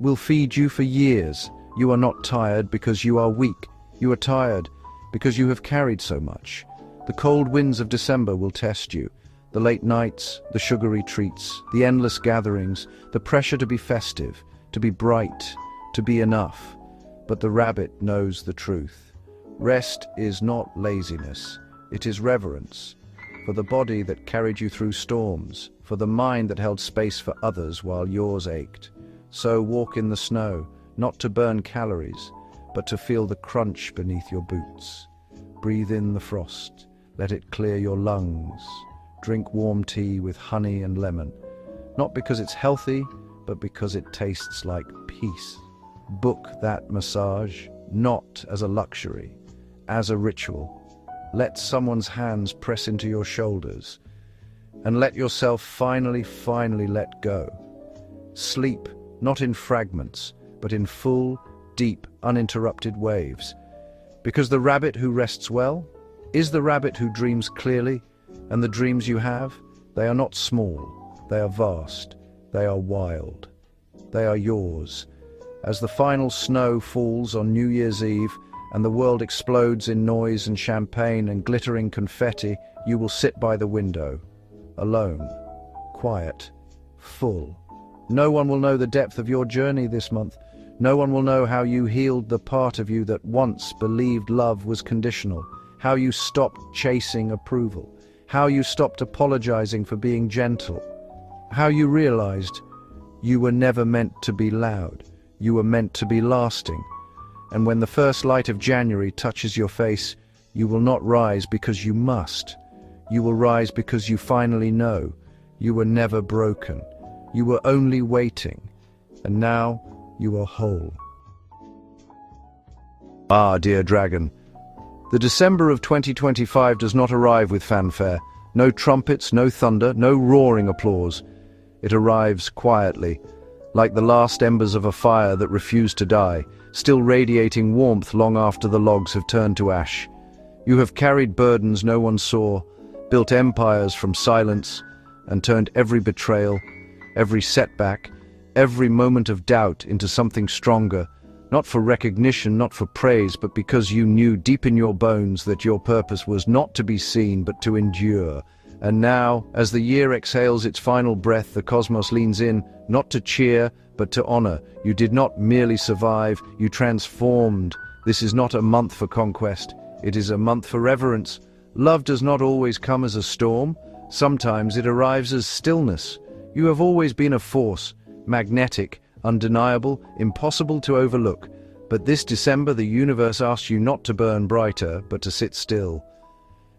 will feed you for years. You are not tired because you are weak. You are tired because you have carried so much. The cold winds of December will test you. The late nights, the sugary treats, the endless gatherings, the pressure to be festive, to be bright, to be enough. But the rabbit knows the truth. Rest is not laziness. It is reverence for the body that carried you through storms, for the mind that held space for others while yours ached. So walk in the snow, not to burn calories, but to feel the crunch beneath your boots. Breathe in the frost, let it clear your lungs. Drink warm tea with honey and lemon, not because it's healthy, but because it tastes like peace. Book that massage, not as a luxury, as a ritual. Let someone's hands press into your shoulders, and let yourself finally let go. Sleep, not in fragments, but in full, deep, uninterrupted waves. Because the rabbit who rests well is the rabbit who dreams clearly, and the dreams you have, they are not small, they are vast, they are wild. They are yours. As the final snow falls on New Year's Eve, and the world explodes in noise and champagne and glittering confetti, you will sit by the window, alone, quiet, full. No one will know the depth of your journey this month. No one will know how you healed the part of you that once believed love was conditional, how you stopped chasing approval, how you stopped apologizing for being gentle, how you realized you were never meant to be loud, you were meant to be lasting. And when the first light of January touches your face, you will not rise because you must. You will rise because you finally know you were never broken. You were only waiting, and now you are whole. Ah, dear dragon, the December of 2025 does not arrive with fanfare. No trumpets, no thunder, no roaring applause. It arrives quietly, like the last embers of a fire that refused to die, still radiating warmth long after the logs have turned to ash. You have carried burdens no one saw, built empires from silence, and turned every betrayal, every setback, every moment of doubt into something stronger, not for recognition, not for praise, but because you knew deep in your bones that your purpose was not to be seen, but to endure. And now, as the year exhales its final breath, the cosmos leans in, not to cheer, but to honor. You did not merely survive, you transformed. This is not a month for conquest, it is a month for reverence. Love does not always come as a storm. Sometimes it arrives as stillness. You have always been a force, magnetic, undeniable, impossible to overlook. But this December the universe asks you not to burn brighter, but to sit still.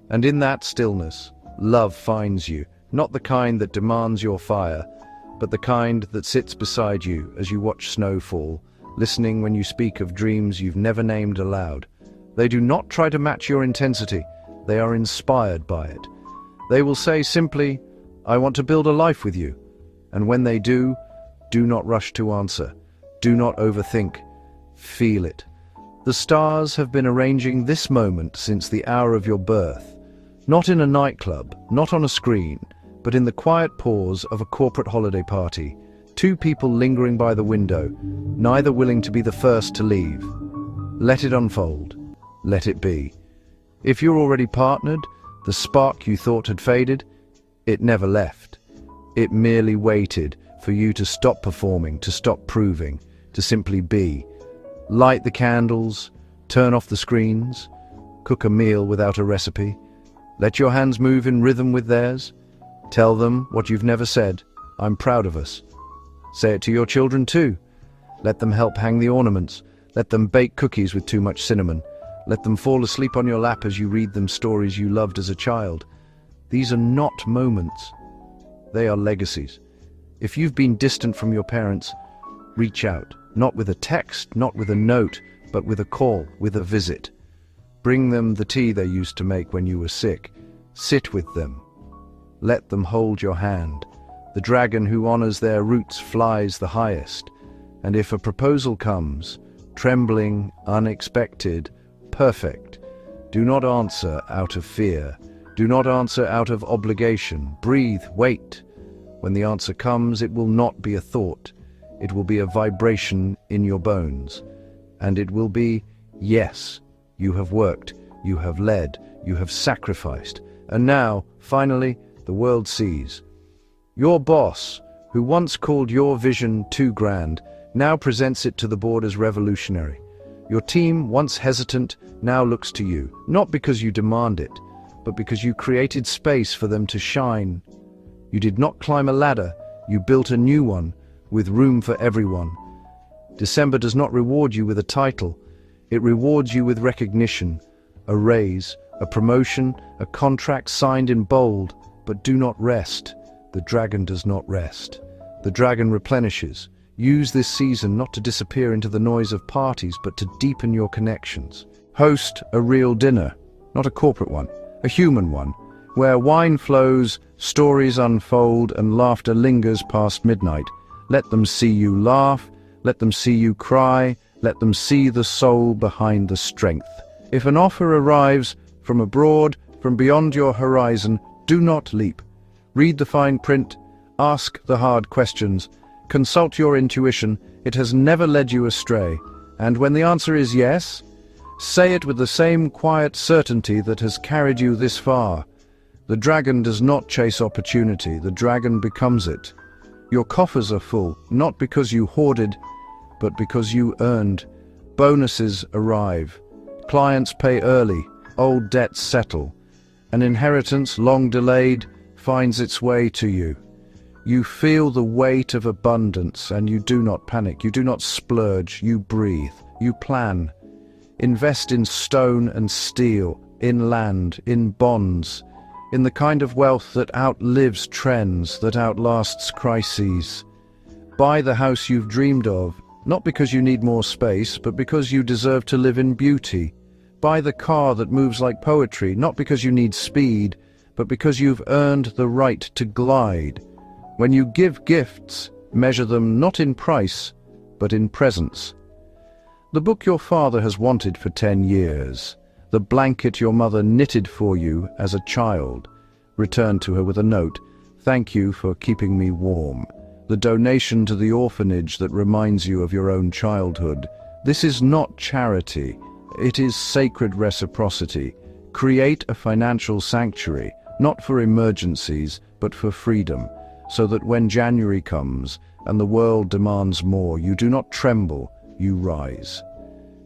And in that stillness, love finds you, not the kind that demands your fire, but the kind that sits beside you as you watch snow fall, listening when you speak of dreams you've never named aloud. They do not try to match your intensity, they are inspired by it. They will say simply, "I want to build a life with you." And when they do not rush to answer. Do not overthink. Feel it. The stars have been arranging this moment since the hour of your birth. Not in a nightclub, not on a screen, but in the quiet pause of a corporate holiday party. Two people lingering by the window, neither willing to be the first to leave. Let it unfold. Let it be. If you're already partnered, the spark you thought had faded, it never left. It merely waited for you to stop performing, to stop proving, to simply be. Light the candles, turn off the screens, cook a meal without a recipe. Let your hands move in rhythm with theirs. Tell them what you've never said. I'm proud of us. Say it to your children too. Let them help hang the ornaments. Let them bake cookies with too much cinnamon. Let them fall asleep on your lap as you read them stories you loved as a child. These are not moments. They are legacies. If you've been distant from your parents, reach out, not with a text, not with a note, but with a call, with a visit. Bring them the tea they used to make when you were sick. Sit with them. Let them hold your hand. The dragon who honors their roots flies the highest. And if a proposal comes, trembling, unexpected, perfect, do not answer out of fear. Do not answer out of obligation. Breathe, wait. When the answer comes, it will not be a thought. It will be a vibration in your bones. And it will be, yes, you have worked, you have led, you have sacrificed. And now, finally, the world sees. Your boss, who once called your vision too grand, now presents it to the board as revolutionary. Your team, once hesitant, now looks to you, not because you demand it, but because you created space for them to shine. You did not climb a ladder, you built a new one, with room for everyone. December does not reward you with a title, it rewards you with recognition, a raise, a promotion, a contract signed in bold. But do not rest. The dragon does not rest. The dragon replenishes. Use this season not to disappear into the noise of parties, but to deepen your connections. Host a real dinner, not a corporate one, a human one, where wine flows, stories unfold, and laughter lingers past midnight. Let them see you laugh, let them see you cry, let them see the soul behind the strength. If an offer arrives from abroad, from beyond your horizon, do not leap. Read the fine print, ask the hard questions, consult your intuition. It has never led you astray. And when the answer is yes, say it with the same quiet certainty that has carried you this far. The dragon does not chase opportunity, the dragon becomes it. Your coffers are full, not because you hoarded, but because you earned. Bonuses arrive. Clients pay early, old debts settle. An inheritance, long delayed, finds its way to you. You feel the weight of abundance, and you do not panic, you do not splurge, you breathe, you plan. Invest in stone and steel, in land, in bonds, in the kind of wealth that outlives trends, that outlasts crises. Buy the house you've dreamed of, not because you need more space, but because you deserve to live in beauty. Buy the car that moves like poetry, not because you need speed, but because you've earned the right to glide. When you give gifts, measure them not in price, but in presence. The book your father has wanted for 10 years, the blanket your mother knitted for you as a child. Return to her with a note, "Thank you for keeping me warm." The donation to the orphanage that reminds you of your own childhood. This is not charity. It is sacred reciprocity. Create a financial sanctuary, not for emergencies, but for freedom, so that when January comes and the world demands more, you do not tremble, you rise.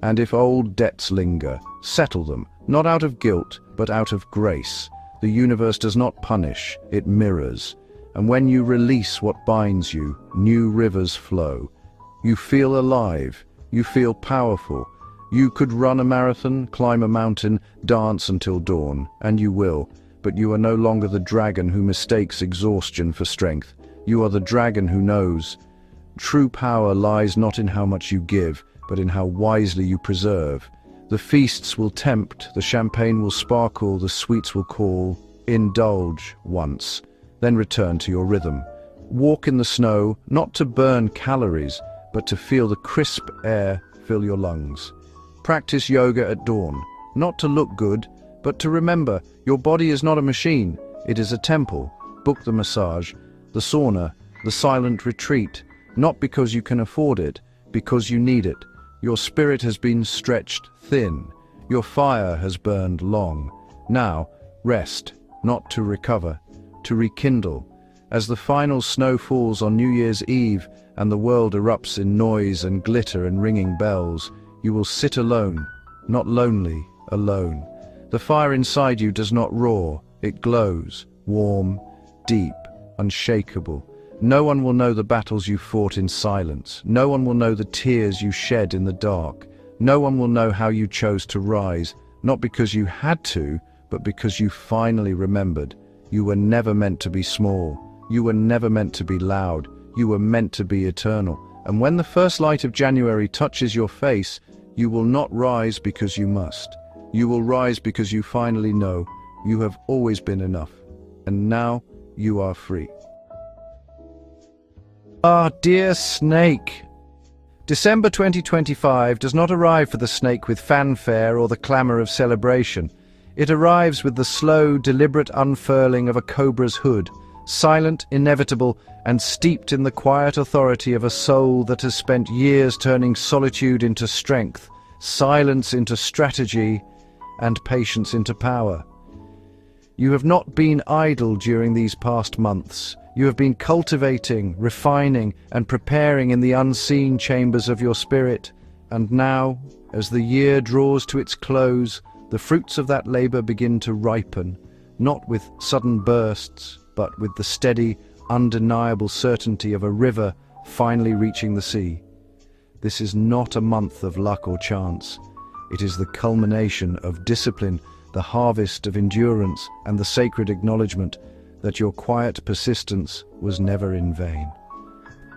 And if old debts linger, settle them, not out of guilt, but out of grace. The universe does not punish, it mirrors. And when you release what binds you, new rivers flow. You feel alive, you feel powerful. You could run a marathon, climb a mountain, dance until dawn, and you will, but you are no longer the dragon who mistakes exhaustion for strength. You are the dragon who knows. True power lies not in how much you give, but in how wisely you preserve. The feasts will tempt, the champagne will sparkle, the sweets will call. Indulge once, then return to your rhythm. Walk in the snow, not to burn calories, but to feel the crisp air fill your lungs. Practice yoga at dawn, not to look good, but to remember your body is not a machine, it is a temple. Book the massage, the sauna, the silent retreat, not because you can afford it, because you need it. Your spirit has been stretched thin, your fire has burned long. Now, rest, not to recover, to rekindle. As the final snow falls on New Year's Eve and the world erupts in noise and glitter and ringing bells, you will sit alone, not lonely, alone. The fire inside you does not roar, it glows, warm, deep, unshakable. No one will know the battles you fought in silence. No one will know the tears you shed in the dark. No one will know how you chose to rise, not because you had to, but because you finally remembered. You were never meant to be small. You were never meant to be loud. You were meant to be eternal. And when the first light of January touches your face, you will not rise because you must. You will rise because you finally know you have always been enough. And now you are free. Ah, dear snake. December 2025 does not arrive for the snake with fanfare or the clamor of celebration. It arrives with the slow, deliberate unfurling of a cobra's hood, silent, inevitable, and steeped in the quiet authority of a soul that has spent years turning solitude into strength, silence into strategy, and patience into power. You have not been idle during these past months. You have been cultivating, refining, and preparing in the unseen chambers of your spirit. And now, as the year draws to its close, the fruits of that labor begin to ripen. not with sudden bursts, but with the steady, undeniable certainty of a river finally reaching the sea. This is not a month of luck or chance. It is the culmination of discipline, the harvest of endurance, and the sacred acknowledgement that your quiet persistence was never in vain.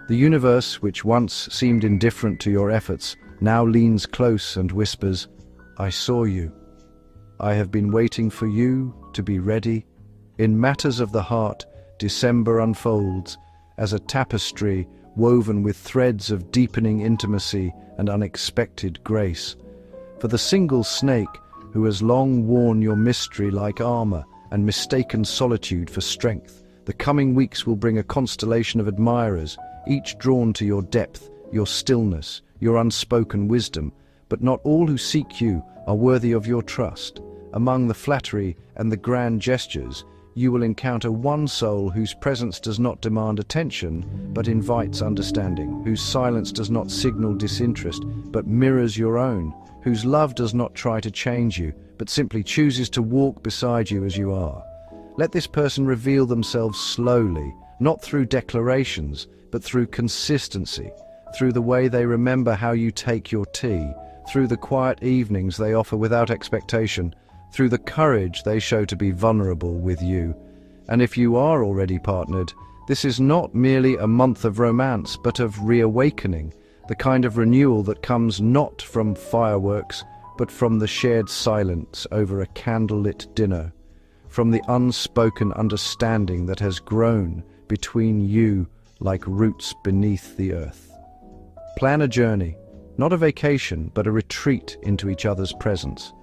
The universe, which once seemed indifferent to your efforts, now leans close and whispers, "I saw you. I have been waiting for you to be ready." In matters of the heart, December unfolds as a tapestry woven with threads of deepening intimacy and unexpected grace. For the single snake who has long worn your mystery like armor and mistaken solitude for strength, the coming weeks will bring a constellation of admirers, each drawn to your depth, your stillness, your unspoken wisdom, but not all who seek you are worthy of your trust. Among the flattery and the grand gestures, you will encounter one soul whose presence does not demand attention, but invites understanding, whose silence does not signal disinterest, but mirrors your own, whose love does not try to change you, but simply chooses to walk beside you as you are. Let this person reveal themselves slowly, not through declarations, but through consistency, through the way they remember how you take your tea, through the quiet evenings they offer without expectation, through the courage they show to be vulnerable with you. And if you are already partnered, this is not merely a month of romance, but of reawakening, the kind of renewal that comes not from fireworks, but from the shared silence over a candlelit dinner, from the unspoken understanding that has grown between you like roots beneath the earth. Plan a journey, not a vacation, but a retreat into each other's presence,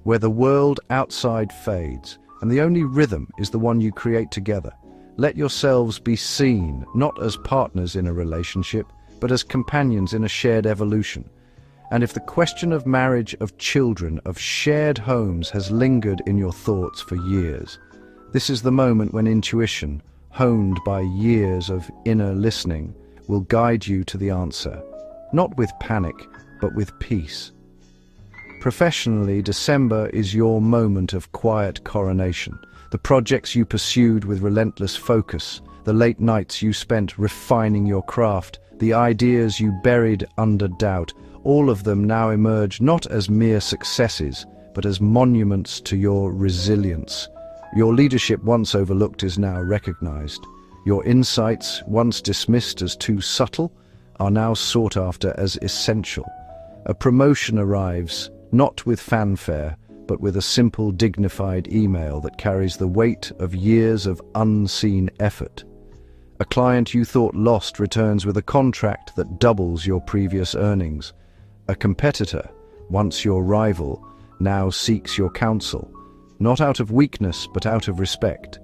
where the world outside fades, and the only rhythm is the one you create together. Let yourselves be seen, not as partners in a relationship, but as companions in a shared evolution. And if the question of marriage, of children, of shared homes has lingered in your thoughts for years, this is the moment when intuition, honed by years of inner listening, will guide you to the answer, not with panic, but with peace. Professionally, December is your moment of quiet coronation. The projects you pursued with relentless focus, the late nights you spent refining your craft, the ideas you buried under doubt, all of them now emerge not as mere successes, but as monuments to your resilience. Your leadership, once overlooked, is now recognized. Your insights, once dismissed as too subtle, are now sought after as essential. A promotion arrives, not with fanfare, but with a simple, dignified email that carries the weight of years of unseen effort. A client you thought lost returns with a contract that doubles your previous earnings. A competitor, once your rival, now seeks your counsel, not out of weakness, but out of respect.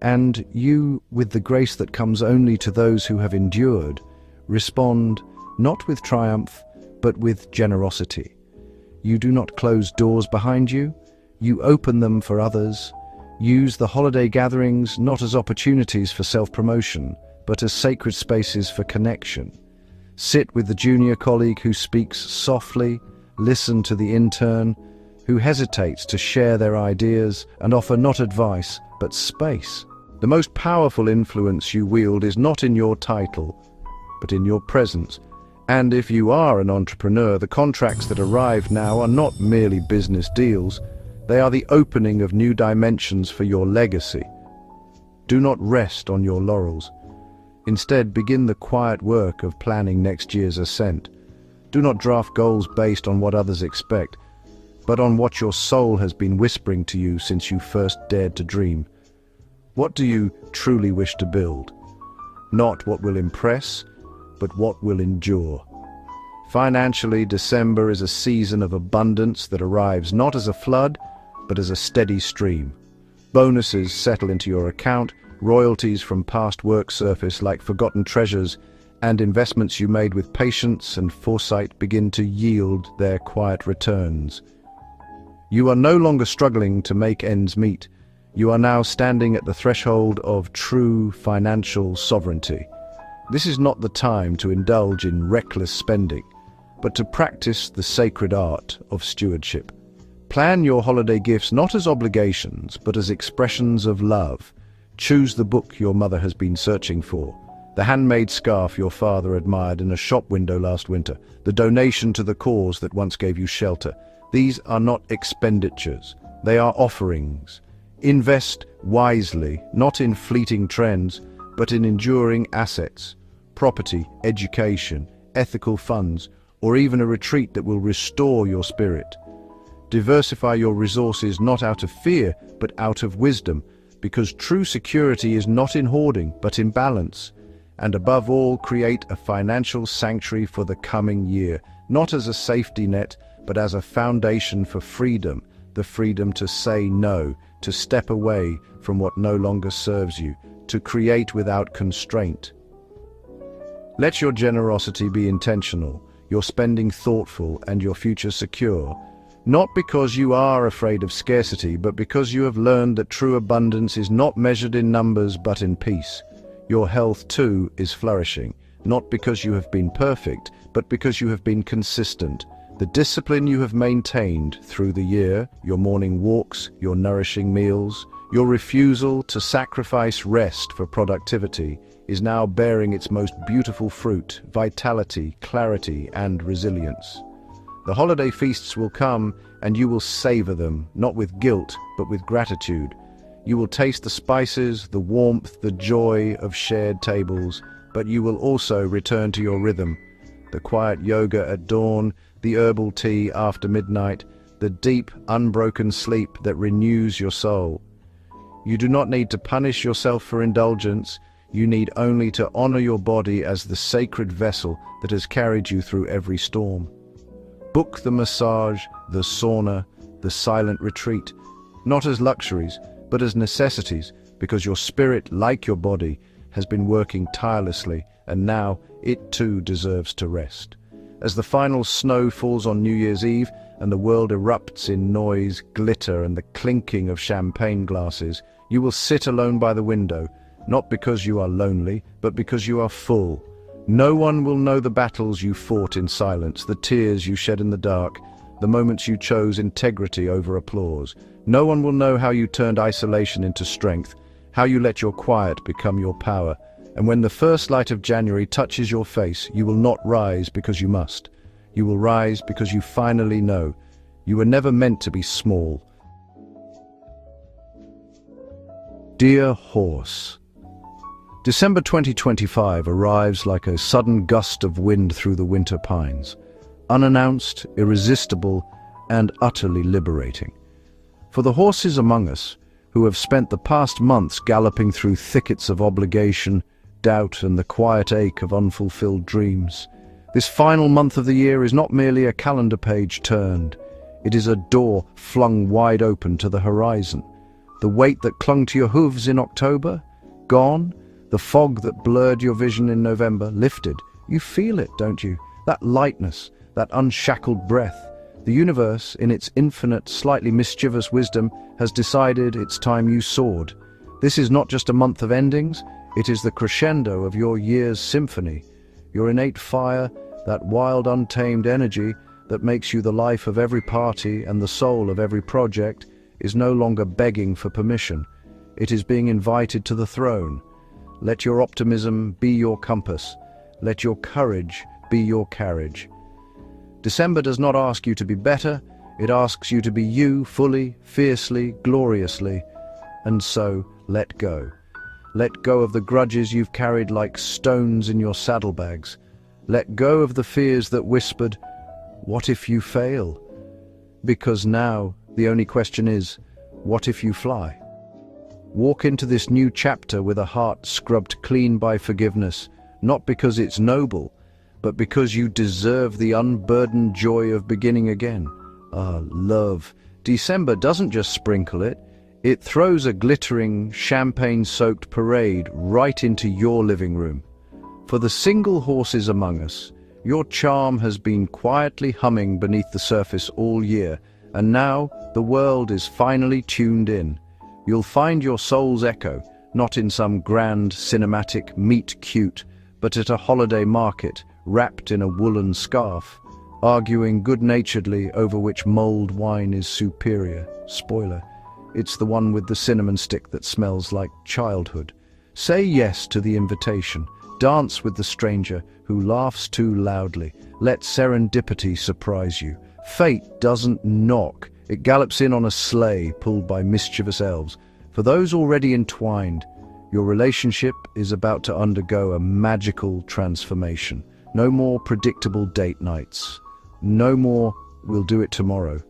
And you, with the grace that comes only to those who have endured, respond not with triumph, but with generosity. You do not close doors behind you, you open them for others. Use the holiday gatherings not as opportunities for self-promotion, but as sacred spaces for connection. Sit with the junior colleague who speaks softly, listen to the intern who hesitates to share their ideas, and offer not advice, but space. The most powerful influence you wield is not in your title, but in your presence. And if you are an entrepreneur, the contracts that arrive now are not merely business deals, they are the opening of new dimensions for your legacy. Do not rest on your laurels. Instead, begin the quiet work of planning next year's ascent. Do not draft goals based on what others expect, but on what your soul has been whispering to you since you first dared to dream. What do you truly wish to build? Not what will impress, but what will endure. Financially, December is a season of abundance that arrives not as a flood, but as a steady stream. Bonuses settle into your account, royalties from past work surface like forgotten treasures, and investments you made with patience and foresight begin to yield their quiet returns. You are no longer struggling to make ends meet. You are now standing at the threshold of true financial sovereignty. This is not the time to indulge in reckless spending, but to practice the sacred art of stewardship. Plan your holiday gifts not as obligations, but as expressions of love. Choose the book your mother has been searching for, the handmade scarf your father admired in a shop window last winter, the donation to the cause that once gave you shelter. These are not expenditures, they are offerings. Invest wisely, not in fleeting trends, but in enduring assets, property, education, ethical funds, or even a retreat that will restore your spirit. Diversify your resources not out of fear, but out of wisdom, because true security is not in hoarding, but in balance. And above all, create a financial sanctuary for the coming year, not as a safety net, but as a foundation for freedom, the freedom to say no, to step away from what no longer serves you, to create without constraint. Let your generosity be intentional, your spending thoughtful, and your future secure. Not because you are afraid of scarcity, but because you have learned that true abundance is not measured in numbers but in peace. Your health too is flourishing, not because you have been perfect, but because you have been consistent. The discipline you have maintained through the year, your morning walks, your nourishing meals, your refusal to sacrifice rest for productivity, is now bearing its most beautiful fruit: vitality, clarity, and resilience. The holiday feasts will come, and you will savor them, not with guilt, but with gratitude. You will taste the spices, the warmth, the joy of shared tables, but you will also return to your rhythm. The quiet yoga at dawn, the herbal tea after midnight, the deep, unbroken sleep that renews your soul. You do not need to punish yourself for indulgence. You need only to honor your body as the sacred vessel that has carried you through every storm. Book the massage, the sauna, the silent retreat, not as luxuries, but as necessities, because your spirit, like your body, has been working tirelessly, and now it too deserves to rest. As the final snow falls on New Year's Eve, and the world erupts in noise, glitter, and the clinking of champagne glasses, you will sit alone by the window, not because you are lonely, but because you are full. No one will know the battles you fought in silence, the tears you shed in the dark, the moments you chose integrity over applause. No one will know how you turned isolation into strength, how you let your quiet become your power. And when the first light of January touches your face, you will not rise because you must. You will rise because you finally know. You were never meant to be small. Dear Horse, December 2025 arrives like a sudden gust of wind through the winter pines, unannounced, irresistible, and utterly liberating. For the horses among us, who have spent the past months galloping through thickets of obligation, doubt, and the quiet ache of unfulfilled dreams, this final month of the year is not merely a calendar page turned. It is a door flung wide open to the horizon. The weight that clung to your hooves in October, gone. The fog that blurred your vision in November, lifted. You feel it, don't you? That lightness, that unshackled breath. The universe, in its infinite, slightly mischievous wisdom, has decided it's time you soared. This is not just a month of endings, it is the crescendo of your year's symphony. Your innate fire, that wild, untamed energy that makes you the life of every party and the soul of every project, is no longer begging for permission. It is being invited to the throne. Let your optimism be your compass. Let your courage be your carriage. December does not ask you to be better, it asks you to be you fully, fiercely, gloriously. And so, let go. Let go of the grudges you've carried like stones in your saddlebags. Let go of the fears that whispered, "What if you fail?" Because now, the only question is, what if you fly? Walk into this new chapter with a heart scrubbed clean by forgiveness, not because it's noble, but because you deserve the unburdened joy of beginning again. Love. December doesn't just sprinkle it, it throws a glittering, champagne-soaked parade right into your living room. For the single horses among us, your charm has been quietly humming beneath the surface all year, and now the world is finally tuned in. You'll find your soul's echo, not in some grand cinematic meet cute, but at a holiday market, wrapped in a woolen scarf. arguing good-naturedly over which mulled wine is superior. Spoiler, it's the one with the cinnamon stick that smells like childhood. Say yes to the invitation. Dance with the stranger who laughs too loudly. Let serendipity surprise you. Fate doesn't knock. It gallops in on a sleigh pulled by mischievous elves. For those already entwined, your relationship is about to undergo a magical transformation. No more predictable date nights. No more, we'll do it tomorrow.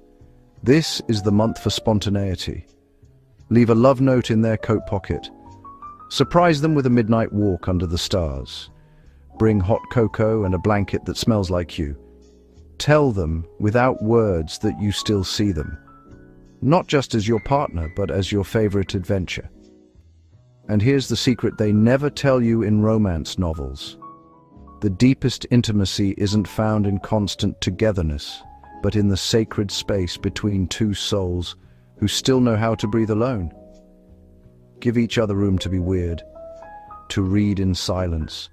This is the month for spontaneity. Leave a love note in their coat pocket. Surprise them with a midnight walk under the stars. Bring hot cocoa and a blanket that smells like you. Tell them, without words, that you still see them. Not just as your partner, but as your favorite adventure. And here's the secret they never tell you in romance novels. The deepest intimacy isn't found in constant togetherness, but in the sacred space between two souls who still know how to breathe alone. Give each other room to be weird, to read in silence,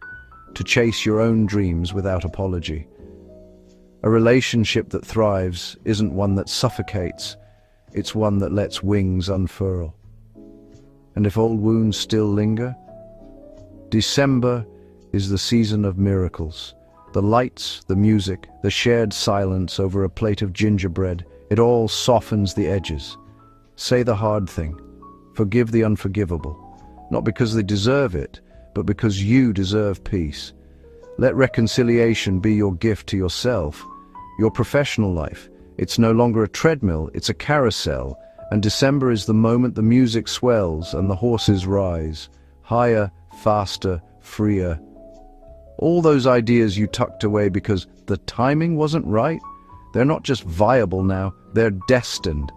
to chase your own dreams without apology. A relationship that thrives isn't one that suffocates, it's one that lets wings unfurl. And if old wounds still linger, December is the season of miracles. The lights, the music, the shared silence over a plate of gingerbread, it all softens the edges. Say the hard thing. Forgive the unforgivable. Not because they deserve it, but because you deserve peace. Let reconciliation be your gift to yourself. Your professional life. It's no longer a treadmill, it's a carousel. And December is the moment the music swells and the horses rise. Higher, faster, freer. All those ideas you tucked away because the timing wasn't right, they're not just viable now, they're destined.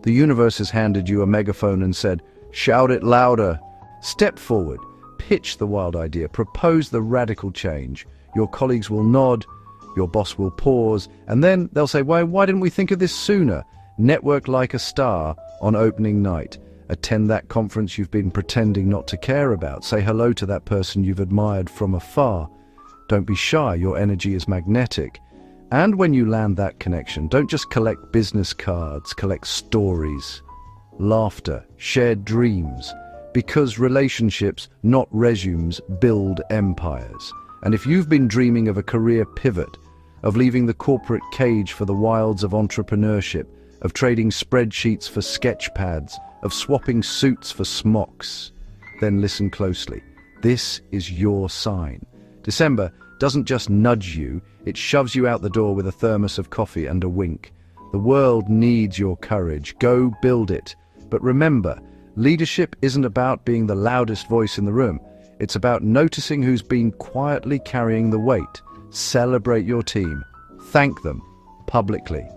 The universe has handed you a megaphone and said, shout it louder. Step forward, pitch the wild idea, propose the radical change. Your colleagues will nod, your boss will pause, and then they'll say, why didn't we think of this sooner? Network like a star on opening night. Attend that conference you've been pretending not to care about. Say hello to that person you've admired from afar. Don't be shy, your energy is magnetic. And when you land that connection, don't just collect business cards, collect stories, laughter, shared dreams. Because relationships, not resumes, build empires. And if you've been dreaming of a career pivot, of leaving the corporate cage for the wilds of entrepreneurship, of trading spreadsheets for sketch pads, of swapping suits for smocks, then listen closely. This is your sign. December doesn't just nudge you, it shoves you out the door with a thermos of coffee and a wink. The world needs your courage. Go build it. But remember, leadership isn't about being the loudest voice in the room. It's about noticing who's been quietly carrying the weight. Celebrate your team. Thank them publicly,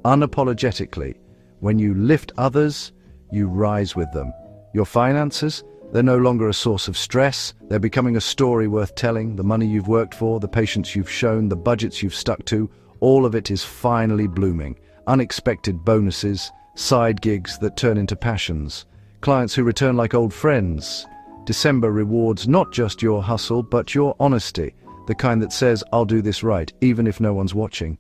unapologetically. When you lift others, you rise with them. Your finances, they're no longer a source of stress. They're becoming a story worth telling. The money you've worked for, the patience you've shown, the budgets you've stuck to, all of it is finally blooming. Unexpected bonuses, side gigs that turn into passions, clients who return like old friends. December rewards not just your hustle, but your honesty, the kind that says, I'll do this right, even if no one's watching.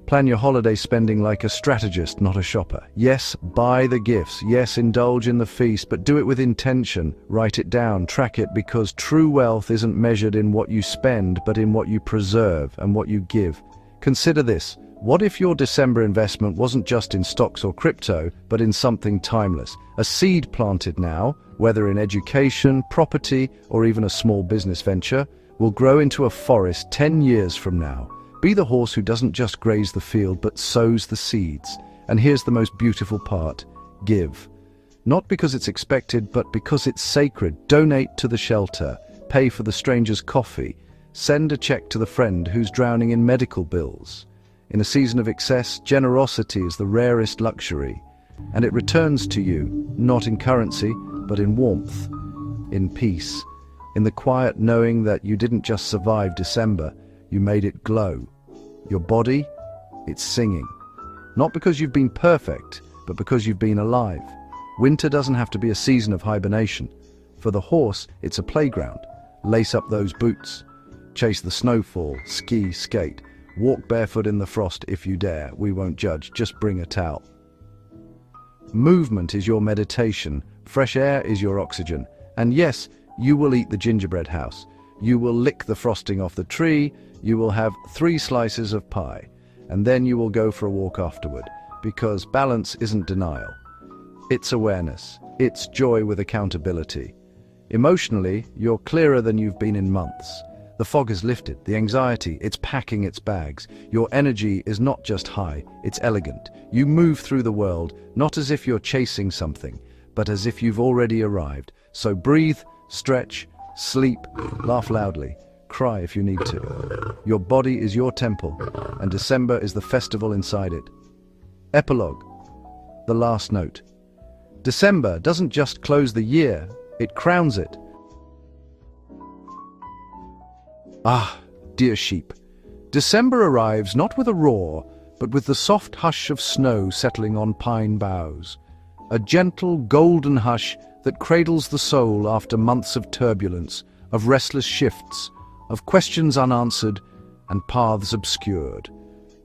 Plan your holiday spending like a strategist, not a shopper. Yes, buy the gifts. Yes, indulge in the feast, but do it with intention. Write it down, track it, because true wealth isn't measured in what you spend, but in what you preserve and what you give. Consider this. What if your December investment wasn't just in stocks or crypto, but in something timeless? A seed planted now, whether in education, property, or even a small business venture, will grow into a forest 10 years from now. Be the horse who doesn't just graze the field, but sows the seeds. And here's the most beautiful part. Give. Not because it's expected, but because it's sacred. Donate to the shelter. Pay for the stranger's coffee. Send a check to the friend who's drowning in medical bills. In a season of excess, generosity is the rarest luxury. And it returns to you, not in currency, but in warmth, in peace, in the quiet knowing that you didn't just survive December, you made it glow. Your body, it's singing. Not because you've been perfect, but because you've been alive. Winter doesn't have to be a season of hibernation. For the horse, it's a playground. Lace up those boots. Chase the snowfall, ski, skate. Walk barefoot in the frost if you dare. We won't judge, just bring a towel. Movement is your meditation, fresh air is your oxygen. And yes, you will eat the gingerbread house. You will lick the frosting off the tree. You will have 3 slices of pie. And then you will go for a walk afterward. Because balance isn't denial. It's awareness. It's joy with accountability. Emotionally, you're clearer than you've been in months. The fog is lifted, the anxiety, it's packing its bags. Your energy is not just high, it's elegant. You move through the world, not as if you're chasing something, but as if you've already arrived. So breathe, stretch, sleep, laugh loudly, cry if you need to. Your body is your temple, and December is the festival inside it. Epilogue. The last note. December doesn't just close the year, it crowns it. Ah, dear sheep, December arrives not with a roar, but with the soft hush of snow settling on pine boughs. A gentle, golden hush that cradles the soul after months of turbulence, of restless shifts, of questions unanswered and paths obscured.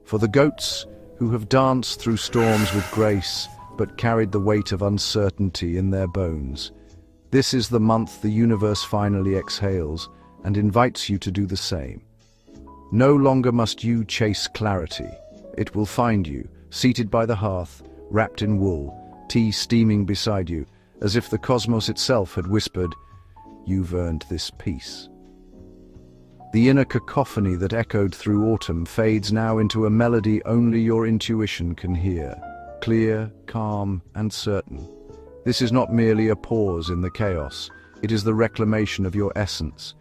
For the goats who have danced through storms with grace, but carried the weight of uncertainty in their bones, this is the month the universe finally exhales and invites you to do the same. No longer must you chase clarity. It will find you, seated by the hearth, wrapped in wool, tea steaming beside you, as if the cosmos itself had whispered, "You've earned this peace." The inner cacophony that echoed through autumn fades now into a melody only your intuition can hear, clear, calm, and certain. This is not merely a pause in the chaos, it is the reclamation of your essence.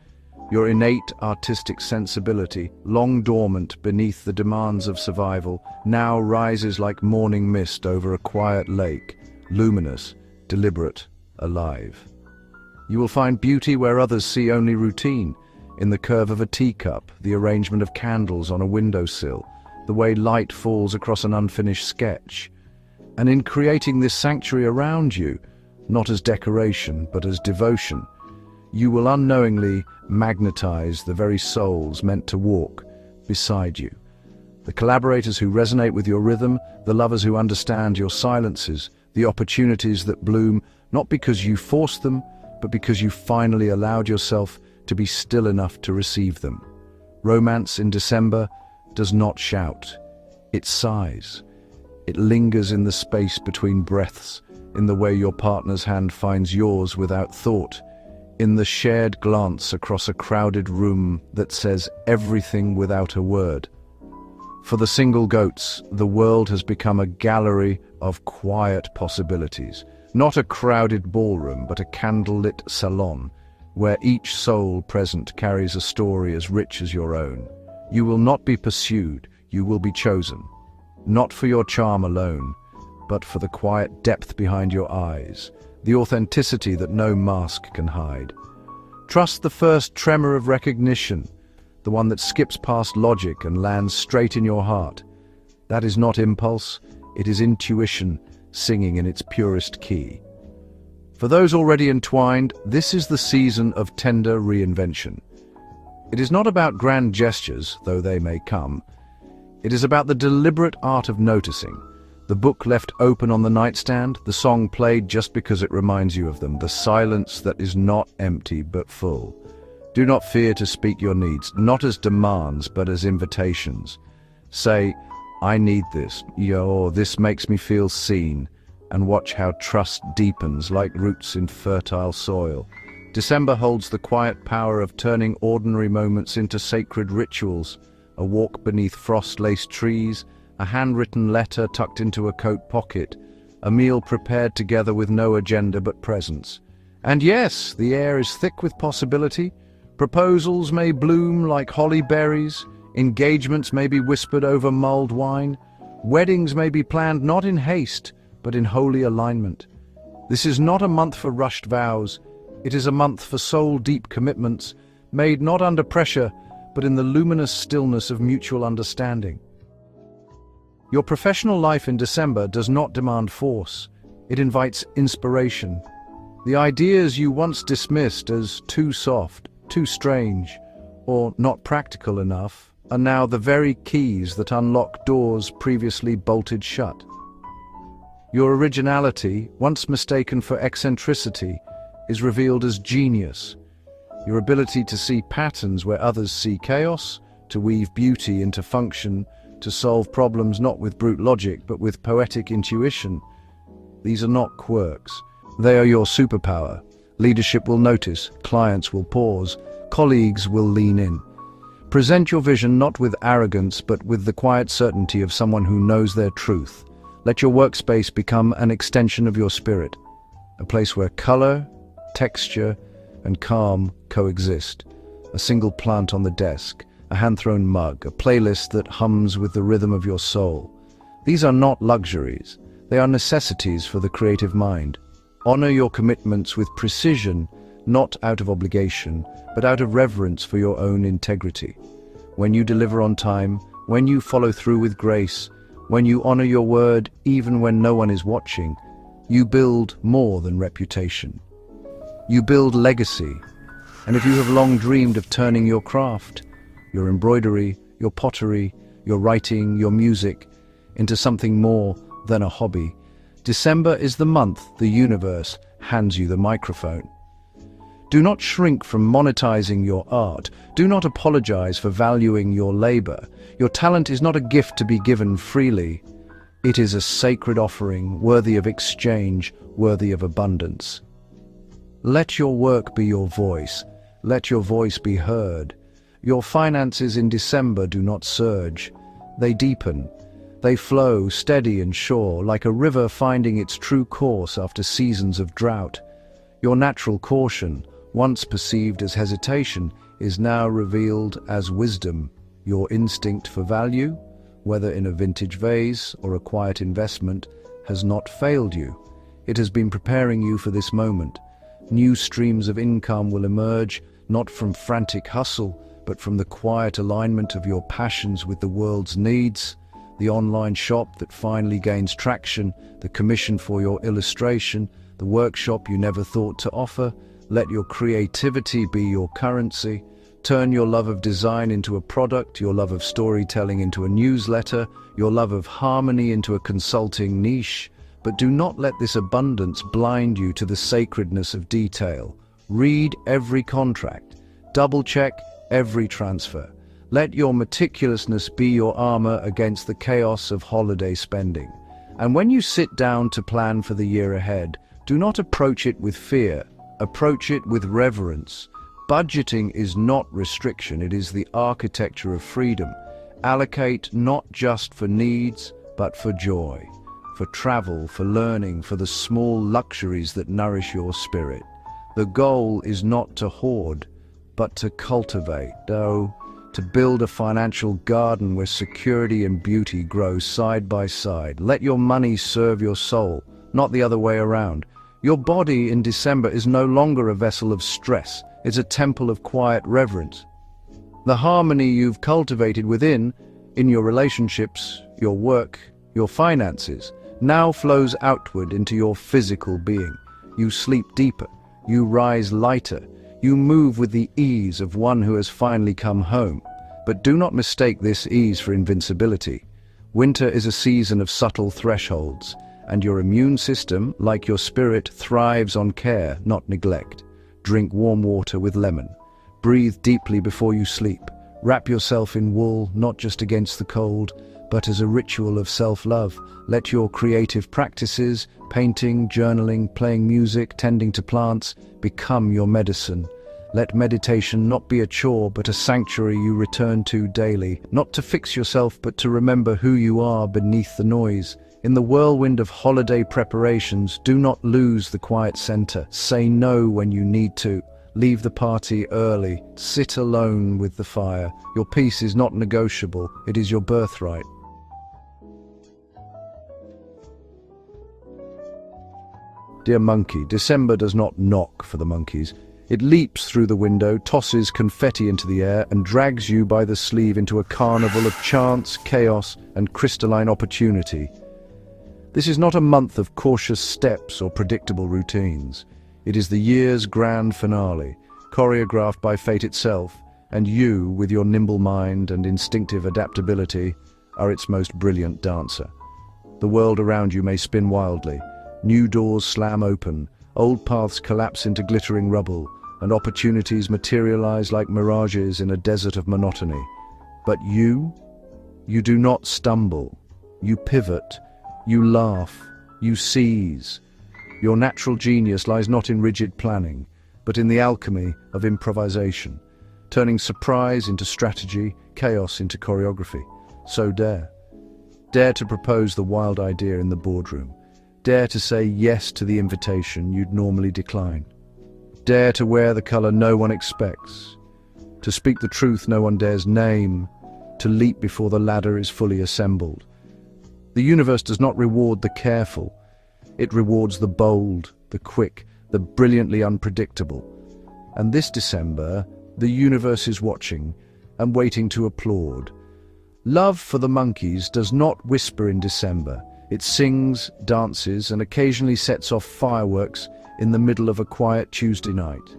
Your innate artistic sensibility, long dormant beneath the demands of survival, now rises like morning mist over a quiet lake, luminous, deliberate, alive. You will find beauty where others see only routine, in the curve of a teacup, the arrangement of candles on a windowsill, the way light falls across an unfinished sketch. And in creating this sanctuary around you, not as decoration, but as devotion, you will unknowingly magnetize the very souls meant to walk beside you. The collaborators who resonate with your rhythm, the lovers who understand your silences, the opportunities that bloom, not because you forced them, but because you finally allowed yourself to be still enough to receive them. Romance in December does not shout. It sighs. It lingers in the space between breaths, in the way your partner's hand finds yours without thought, in the shared glance across a crowded room that says everything without a word. For the single goats, the world has become a gallery of quiet possibilities, not a crowded ballroom, but a candlelit salon, where each soul present carries a story as rich as your own. You will not be pursued, you will be chosen, not for your charm alone, but for the quiet depth behind your eyes, the authenticity that no mask can hide. Trust the first tremor of recognition, the one that skips past logic and lands straight in your heart. That is not impulse, it is intuition singing in its purest key. For those already entwined, this is the season of tender reinvention. It is not about grand gestures, though they may come. It is about the deliberate art of noticing. The book left open on the nightstand, the song played just because it reminds you of them, the silence that is not empty but full. Do not fear to speak your needs, not as demands but as invitations. Say, "I need this," or "This makes me feel seen," and watch how trust deepens like roots in fertile soil. December holds the quiet power of turning ordinary moments into sacred rituals. A walk beneath frost-laced trees, a handwritten letter tucked into a coat pocket, a meal prepared together with no agenda but presence. And yes, the air is thick with possibility. Proposals may bloom like holly berries, engagements may be whispered over mulled wine, weddings may be planned not in haste, but in holy alignment. This is not a month for rushed vows, it is a month for soul-deep commitments, made not under pressure, but in the luminous stillness of mutual understanding. Your professional life in December does not demand force. It invites inspiration. The ideas you once dismissed as too soft, too strange, or not practical enough are now the very keys that unlock doors previously bolted shut. Your originality, once mistaken for eccentricity, is revealed as genius. Your ability to see patterns where others see chaos, to weave beauty into function, to solve problems not with brute logic but with poetic intuition. These are not quirks. They are your superpower. Leadership will notice, clients will pause, colleagues will lean in. Present your vision not with arrogance but with the quiet certainty of someone who knows their truth. Let your workspace become an extension of your spirit, a place where color, texture, and calm coexist. A single plant on the desk, a hand-thrown mug, a playlist that hums with the rhythm of your soul. These are not luxuries. They are necessities for the creative mind. Honor your commitments with precision, not out of obligation, but out of reverence for your own integrity. When you deliver on time, when you follow through with grace, when you honor your word even when no one is watching, you build more than reputation. You build legacy. And if you have long dreamed of turning your craft, your embroidery, your pottery, your writing, your music, into something more than a hobby, December is the month the universe hands you the microphone. Do not shrink from monetizing your art. Do not apologize for valuing your labor. Your talent is not a gift to be given freely. It is a sacred offering, worthy of exchange, worthy of abundance. Let your work be your voice. Let your voice be heard. Your finances in December do not surge. They deepen. They flow steady and sure, like a river finding its true course after seasons of drought. Your natural caution, once perceived as hesitation, is now revealed as wisdom. Your instinct for value, whether in a vintage vase or a quiet investment, has not failed you. It has been preparing you for this moment. New streams of income will emerge, not from frantic hustle, but from the quiet alignment of your passions with the world's needs. The online shop that finally gains traction, the commission for your illustration, the workshop you never thought to offer. Let your creativity be your currency. Turn your love of design into a product, your love of storytelling into a newsletter, your love of harmony into a consulting niche. But do not let this abundance blind you to the sacredness of detail. Read every contract. Double-check every transfer. Let your meticulousness be your armor against the chaos of holiday spending. And when you sit down to plan for the year ahead, do not approach it with fear. Approach it with reverence. Budgeting is not restriction, it is the architecture of freedom. Allocate not just for needs, but for joy, for travel, for learning, for the small luxuries that nourish your spirit. The goal is not to hoard, but to cultivate, to build a financial garden where security and beauty grow side by side. Let your money serve your soul, not the other way around. Your body in December is no longer a vessel of stress. It's a temple of quiet reverence. The harmony you've cultivated within, in your relationships, your work, your finances, now flows outward into your physical being. You sleep deeper. You rise lighter. You move with the ease of one who has finally come home. But do not mistake this ease for invincibility. Winter is a season of subtle thresholds, and your immune system, like your spirit, thrives on care, not neglect. Drink warm water with lemon. Breathe deeply before you sleep. Wrap yourself in wool, not just against the cold, but as a ritual of self-love. Let your creative practices, painting, journaling, playing music, tending to plants, become your medicine. Let meditation not be a chore, but a sanctuary you return to daily, not to fix yourself, but to remember who you are beneath the noise. In the whirlwind of holiday preparations, do not lose the quiet center. Say no when you need to. Leave the party early. Sit alone with the fire. Your peace is not negotiable. It is your birthright. Dear monkey, December does not knock for the monkeys. It leaps through the window, tosses confetti into the air, and drags you by the sleeve into a carnival of chance, chaos, and crystalline opportunity. This is not a month of cautious steps or predictable routines. It is the year's grand finale, choreographed by fate itself, And you, with your nimble mind and instinctive adaptability, are its most brilliant dancer. The world around you may spin wildly. New doors slam open, old paths collapse into glittering rubble, and opportunities materialize like mirages in a desert of monotony. But you do not stumble. You pivot, you laugh, you seize. Your natural genius lies not in rigid planning, but in the alchemy of improvisation, turning surprise into strategy, chaos into choreography. So dare. Dare to propose the wild idea in the boardroom. Dare to say yes to the invitation you'd normally decline. Dare to wear the color no one expects. To speak the truth no one dares name. To leap before the ladder is fully assembled. The universe does not reward the careful. It rewards the bold, the quick, the brilliantly unpredictable. And this December, the universe is watching and waiting to applaud. Love for the monkeys does not whisper in December. It sings, dances, and occasionally sets off fireworks in the middle of a quiet Tuesday night.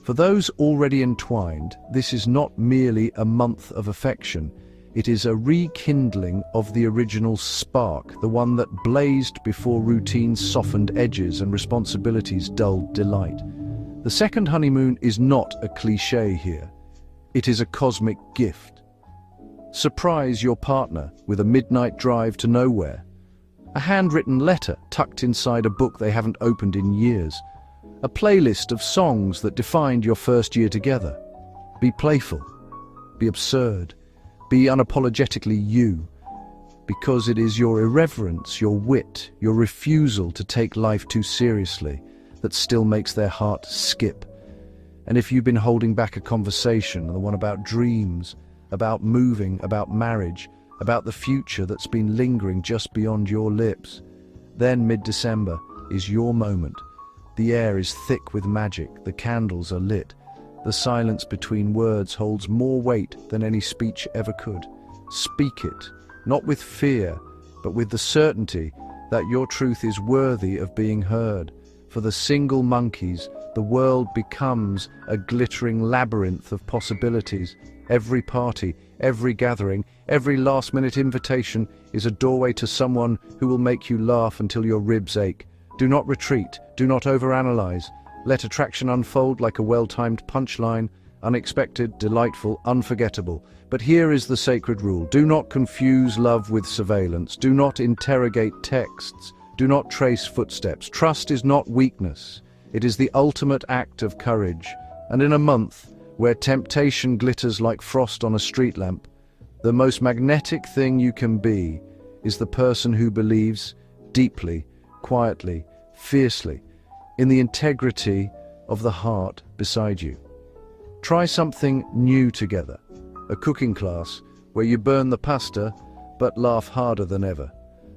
For those already entwined, this is not merely a month of affection. It is a rekindling of the original spark, the one that blazed before routine softened edges and responsibilities dulled delight. The second honeymoon is not a cliché here. It is a cosmic gift. Surprise your partner with a midnight drive to nowhere. A handwritten letter tucked inside a book they haven't opened in years. A playlist of songs that defined your first year together. Be playful. Be absurd. Be unapologetically you. Because it is your irreverence, your wit, your refusal to take life too seriously that still makes their heart skip. And if you've been holding back a conversation, the one about dreams, about moving, about marriage, about the future that's been lingering just beyond your lips, then mid-December is your moment. The air is thick with magic, the candles are lit. The silence between words holds more weight than any speech ever could. Speak it, not with fear, but with the certainty that your truth is worthy of being heard. For the single monkeys, the world becomes a glittering labyrinth of possibilities. Every party, every gathering, every last-minute invitation is a doorway to someone who will make you laugh until your ribs ache. Do not retreat, do not overanalyze. Let attraction unfold like a well-timed punchline, unexpected, delightful, unforgettable. But here is the sacred rule. Do not confuse love with surveillance. Do not interrogate texts. Do not trace footsteps. Trust is not weakness. It is the ultimate act of courage. And in a month, where temptation glitters like frost on a street lamp, the most magnetic thing you can be is the person who believes deeply, quietly, fiercely, in the integrity of the heart beside you. Try something new together. A cooking class where you burn the pasta but laugh harder than ever.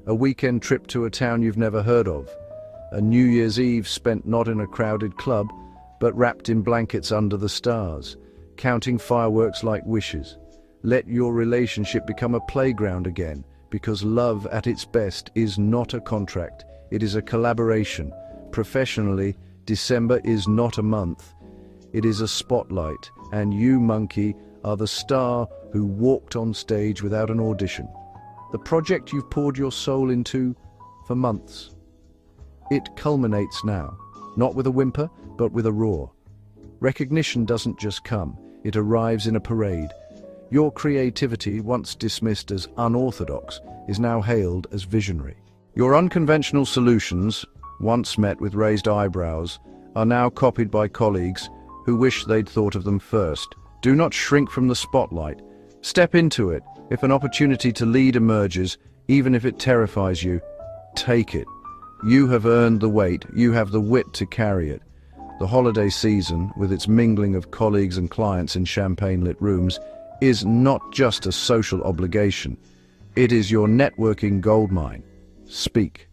A weekend trip to a town you've never heard of. A New Year's Eve spent not in a crowded club, but wrapped in blankets under the stars, counting fireworks like wishes. Let your relationship become a playground again, because love at its best is not a contract, it is a collaboration. Professionally, December is not a month. It is a spotlight, and you, monkey, are the star who walked on stage without an audition. The project you've poured your soul into for months. It culminates now, not with a whimper, but with a roar. Recognition doesn't just come, it arrives in a parade. Your creativity, once dismissed as unorthodox, is now hailed as visionary. Your unconventional solutions, once met with raised eyebrows, are now copied by colleagues who wish they'd thought of them first. Do not shrink from the spotlight. Step into it. If an opportunity to lead emerges, even if it terrifies you, take it. You have earned the weight. You have the wit to carry it. The holiday season, with its mingling of colleagues and clients in champagne-lit rooms, is not just a social obligation. It is your networking goldmine. Speak.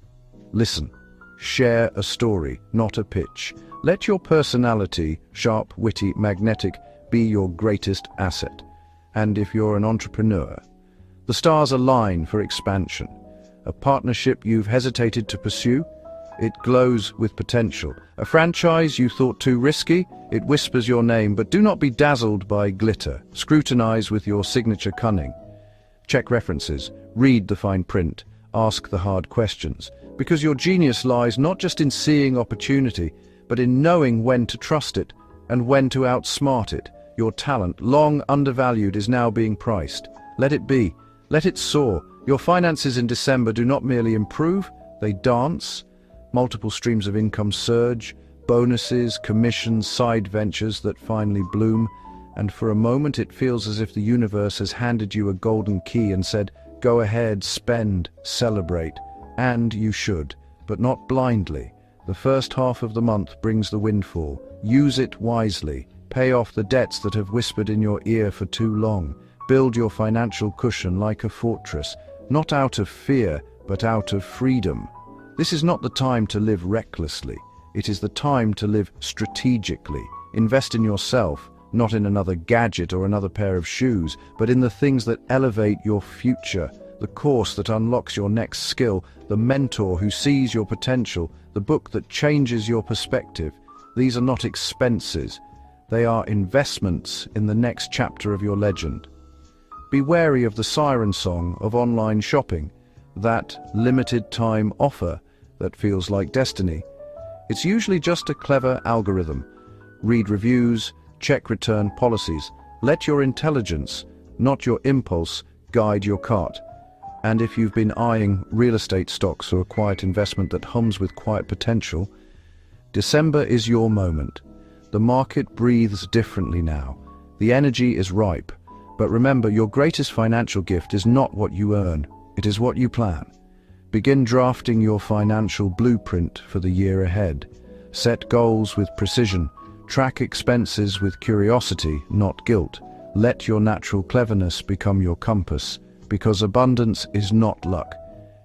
Listen. Share a story, not a pitch. Let your personality, sharp, witty, magnetic, be your greatest asset. And if you're an entrepreneur, the stars align for expansion. A partnership you've hesitated to pursue? It glows with potential. A franchise you thought too risky? It whispers your name, but do not be dazzled by glitter. Scrutinize with your signature cunning. Check references, read the fine print, ask the hard questions, because your genius lies not just in seeing opportunity, but in knowing when to trust it and when to outsmart it. Your talent, long undervalued, is now being priced. Let it be. Let it soar. Your finances in December do not merely improve, they dance. Multiple streams of income surge, bonuses, commissions, side ventures that finally bloom. And for a moment it feels as if the universe has handed you a golden key and said, go ahead, spend, celebrate. And you should, but not blindly. The first half of the month brings the windfall. Use it wisely. Pay off the debts that have whispered in your ear for too long. Build your financial cushion like a fortress, not out of fear, but out of freedom. This is not the time to live recklessly. It is the time to live strategically. Invest in yourself, not in another gadget or another pair of shoes, but in the things that elevate your future, the course that unlocks your next skill, the mentor who sees your potential, the book that changes your perspective. These are not expenses. They are investments in the next chapter of your legend. Be wary of the siren song of online shopping, that limited time offer that feels like destiny. It's usually just a clever algorithm. Read reviews, check return policies. Let your intelligence, not your impulse, guide your cart. And if you've been eyeing real estate stocks or a quiet investment that hums with quiet potential, December is your moment. The market breathes differently now. The energy is ripe. But remember, your greatest financial gift is not what you earn, it is what you plan. Begin drafting your financial blueprint for the year ahead. Set goals with precision. Track expenses with curiosity, not guilt. Let your natural cleverness become your compass, because abundance is not luck.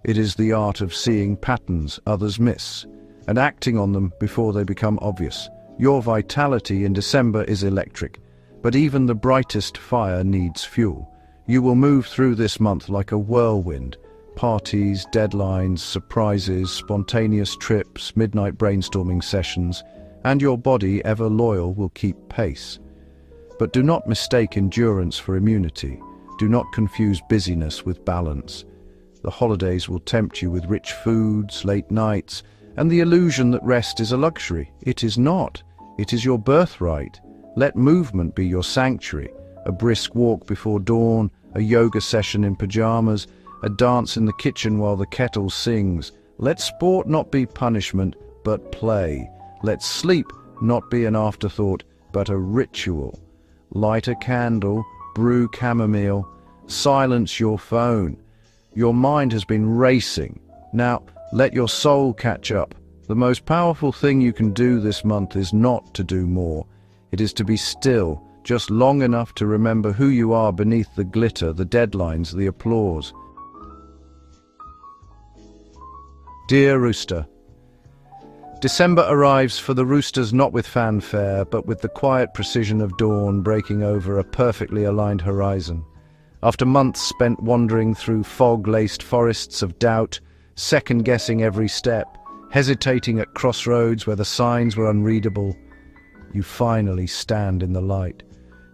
It is the art of seeing patterns others miss, and acting on them before they become obvious. Your vitality in December is electric, but even the brightest fire needs fuel. You will move through this month like a whirlwind. Parties, deadlines, surprises, spontaneous trips, midnight brainstorming sessions, and your body, ever loyal, will keep pace. But do not mistake endurance for immunity. Do not confuse busyness with balance. The holidays will tempt you with rich foods, late nights, and the illusion that rest is a luxury. It is not. It is your birthright. Let movement be your sanctuary. A brisk walk before dawn, a yoga session in pajamas, a dance in the kitchen while the kettle sings. Let sport not be punishment, but play. Let sleep not be an afterthought, but a ritual. Light a candle, brew chamomile, silence your phone. Your mind has been racing. Now, let your soul catch up. The most powerful thing you can do this month is not to do more. It is to be still, just long enough to remember who you are beneath the glitter, the deadlines, the applause. Dear Rooster, December arrives for the roosters not with fanfare, but with the quiet precision of dawn breaking over a perfectly aligned horizon. After months spent wandering through fog-laced forests of doubt, second-guessing every step, hesitating at crossroads where the signs were unreadable, you finally stand in the light.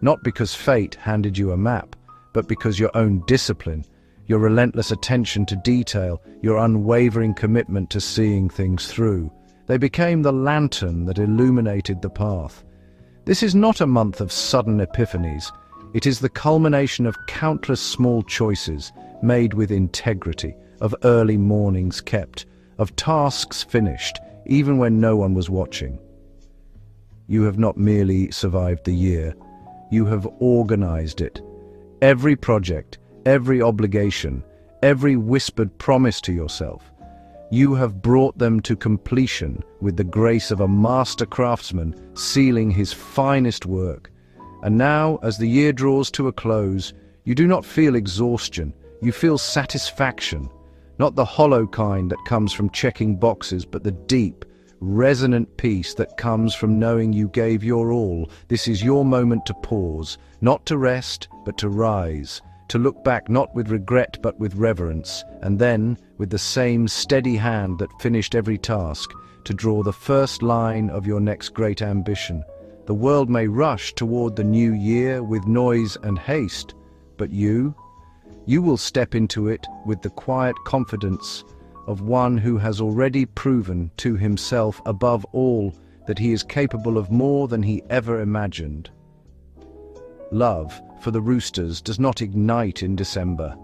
Not because fate handed you a map, but because your own discipline, your relentless attention to detail, your unwavering commitment to seeing things through. They became the lantern that illuminated the path. This is not a month of sudden epiphanies. It is the culmination of countless small choices made with integrity, of early mornings kept, of tasks finished, even when no one was watching. You have not merely survived the year, you have organized it. Every project, every obligation, every whispered promise to yourself, you have brought them to completion with the grace of a master craftsman sealing his finest work. And now, as the year draws to a close, you do not feel exhaustion, you feel satisfaction. Not the hollow kind that comes from checking boxes, but the deep, resonant peace that comes from knowing you gave your all. This is your moment to pause, not to rest, but to rise. to look back not with regret but with reverence, and then, with the same steady hand that finished every task, to draw the first line of your next great ambition. The world may rush toward the new year with noise and haste, but you will step into it with the quiet confidence of one who has already proven to himself above all that he is capable of more than he ever imagined. Love for the Roosters does not ignite in December.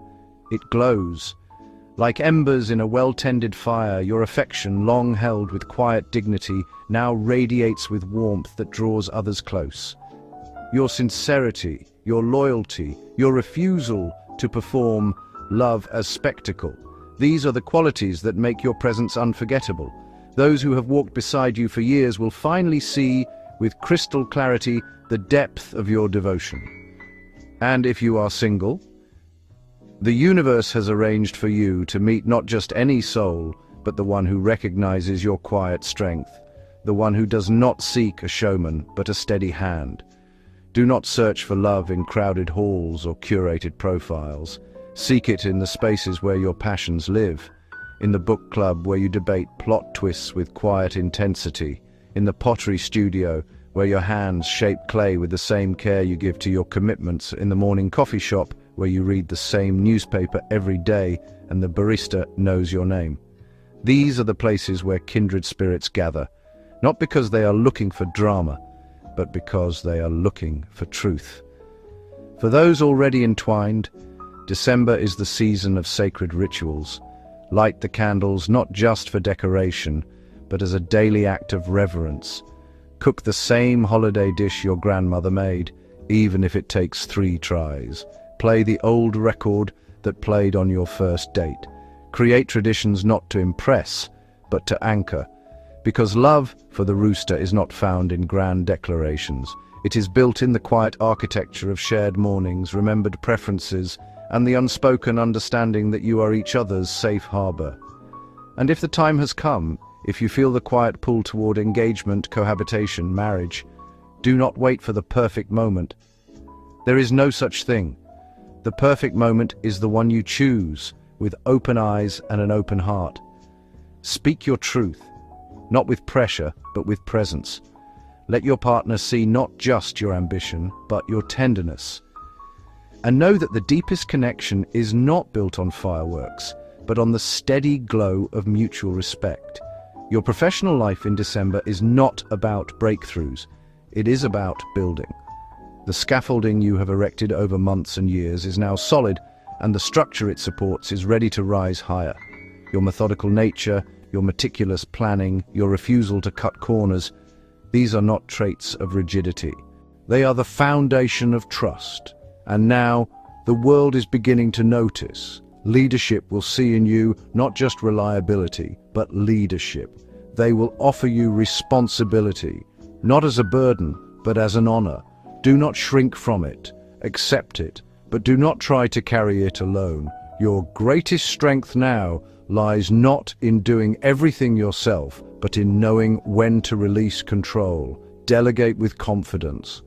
It glows. Like embers in a well-tended fire, your affection, long held with quiet dignity, now radiates with warmth that draws others close. Your sincerity, your loyalty, your refusal to perform love as spectacle, these are the qualities that make your presence unforgettable. Those who have walked beside you for years will finally see, with crystal clarity, the depth of your devotion. And if you are single, the universe has arranged for you to meet not just any soul, but the one who recognizes your quiet strength, the one who does not seek a showman, but a steady hand. Do not search for love in crowded halls or curated profiles. Seek it in the spaces where your passions live, in the book club where you debate plot twists with quiet intensity, in the pottery studio where your hands shape clay with the same care you give to your commitments, in the morning coffee shop where you read the same newspaper every day and the barista knows your name. These are the places where kindred spirits gather, not because they are looking for drama, but because they are looking for truth. For those already entwined, December is the season of sacred rituals. Light the candles not just for decoration, but as a daily act of reverence. Cook the same holiday dish your grandmother made, even if it takes 3 tries. Play the old record that played on your first date. Create traditions not to impress, but to anchor. Because love for the Rooster is not found in grand declarations. It is built in the quiet architecture of shared mornings, remembered preferences, and the unspoken understanding that you are each other's safe harbor. And if the time has come, if you feel the quiet pull toward engagement, cohabitation, marriage, do not wait for the perfect moment. There is no such thing. The perfect moment is the one you choose, with open eyes and an open heart. Speak your truth, not with pressure, but with presence. Let your partner see not just your ambition, but your tenderness. And know that the deepest connection is not built on fireworks, but on the steady glow of mutual respect. Your professional life in December is not about breakthroughs. It is about building. The scaffolding you have erected over months and years is now solid, and the structure it supports is ready to rise higher. Your methodical nature, your meticulous planning, your refusal to cut corners, these are not traits of rigidity. They are the foundation of trust. And now, the world is beginning to notice. Leadership will see in you not just reliability, but leadership. They will offer you responsibility, not as a burden, but as an honor. Do not shrink from it. Accept it, but do not try to carry it alone. Your greatest strength now lies not in doing everything yourself, but in knowing when to release control. Delegate with confidence.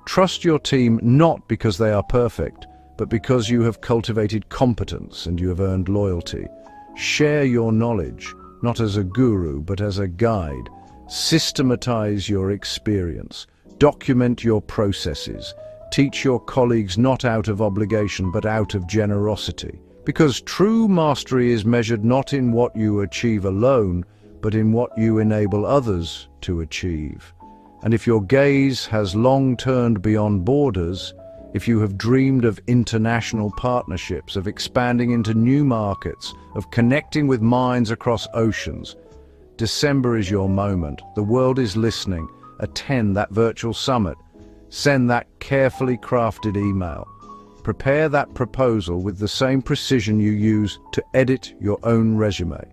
Trust your team not because they are perfect, but because you have cultivated competence and you have earned loyalty. Share your knowledge, not as a guru, but as a guide. Systematize your experience. Document your processes. Teach your colleagues not out of obligation, but out of generosity. Because true mastery is measured not in what you achieve alone, but in what you enable others to achieve. And if your gaze has long turned beyond borders, if you have dreamed of international partnerships, of expanding into new markets, of connecting with minds across oceans, December is your moment. The world is listening. Attend that virtual summit. Send that carefully crafted email. Prepare that proposal with the same precision you use to edit your own resume.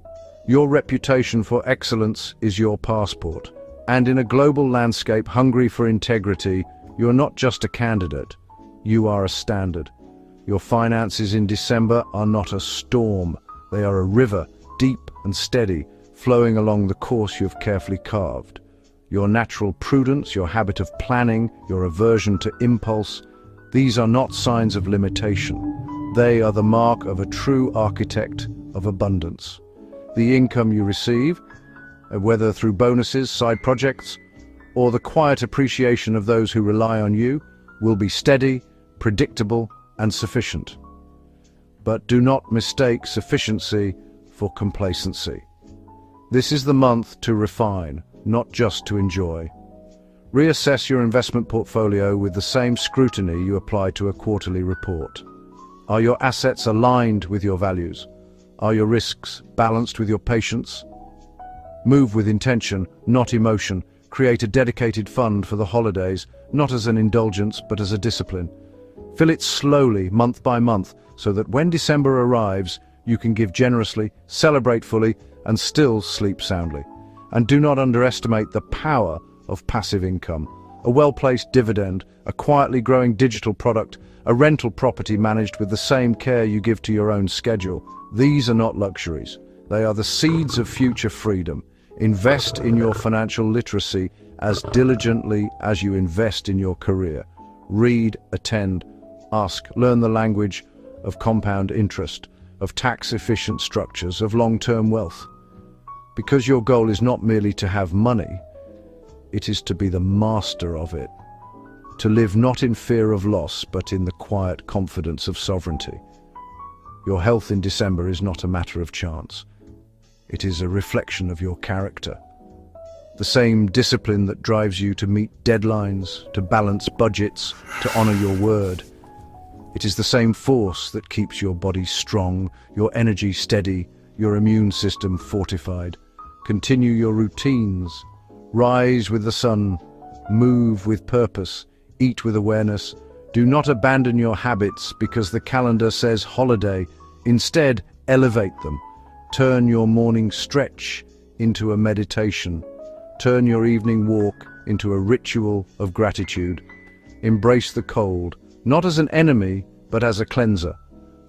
Your reputation for excellence is your passport. And in a global landscape hungry for integrity, you're not just a candidate, you are a standard. Your finances in December are not a storm, they are a river, deep and steady, flowing along the course you've carefully carved. Your natural prudence, your habit of planning, your aversion to impulse, these are not signs of limitation. They are the mark of a true architect of abundance. The income you receive, whether through bonuses, side projects, or the quiet appreciation of those who rely on you, will be steady, predictable, and sufficient. But do not mistake sufficiency for complacency. This is the month to refine, not just to enjoy. Reassess your investment portfolio with the same scrutiny you apply to a quarterly report. Are your assets aligned with your values? Are your risks balanced with your patience? Move with intention, not emotion. Create a dedicated fund for the holidays, not as an indulgence, but as a discipline. Fill it slowly, month by month, so that when December arrives, you can give generously, celebrate fully, and still sleep soundly. And do not underestimate the power of passive income. A well-placed dividend, a quietly growing digital product, a rental property managed with the same care you give to your own schedule. These are not luxuries. They are the seeds of future freedom. Invest in your financial literacy as diligently as you invest in your career. Read, attend, ask, learn the language of compound interest, of tax-efficient structures, of long-term wealth. Because your goal is not merely to have money, it is to be the master of it. To live not in fear of loss, but in the quiet confidence of sovereignty. Your health in December is not a matter of chance. It is a reflection of your character. The same discipline that drives you to meet deadlines, to balance budgets, to honor your word. It is the same force that keeps your body strong, your energy steady, your immune system fortified. Continue your routines. Rise with the sun. Move with purpose. Eat with awareness. Do not abandon your habits because the calendar says holiday. Instead, elevate them. Turn your morning stretch into a meditation. Turn your evening walk into a ritual of gratitude. Embrace the cold, not as an enemy, but as a cleanser.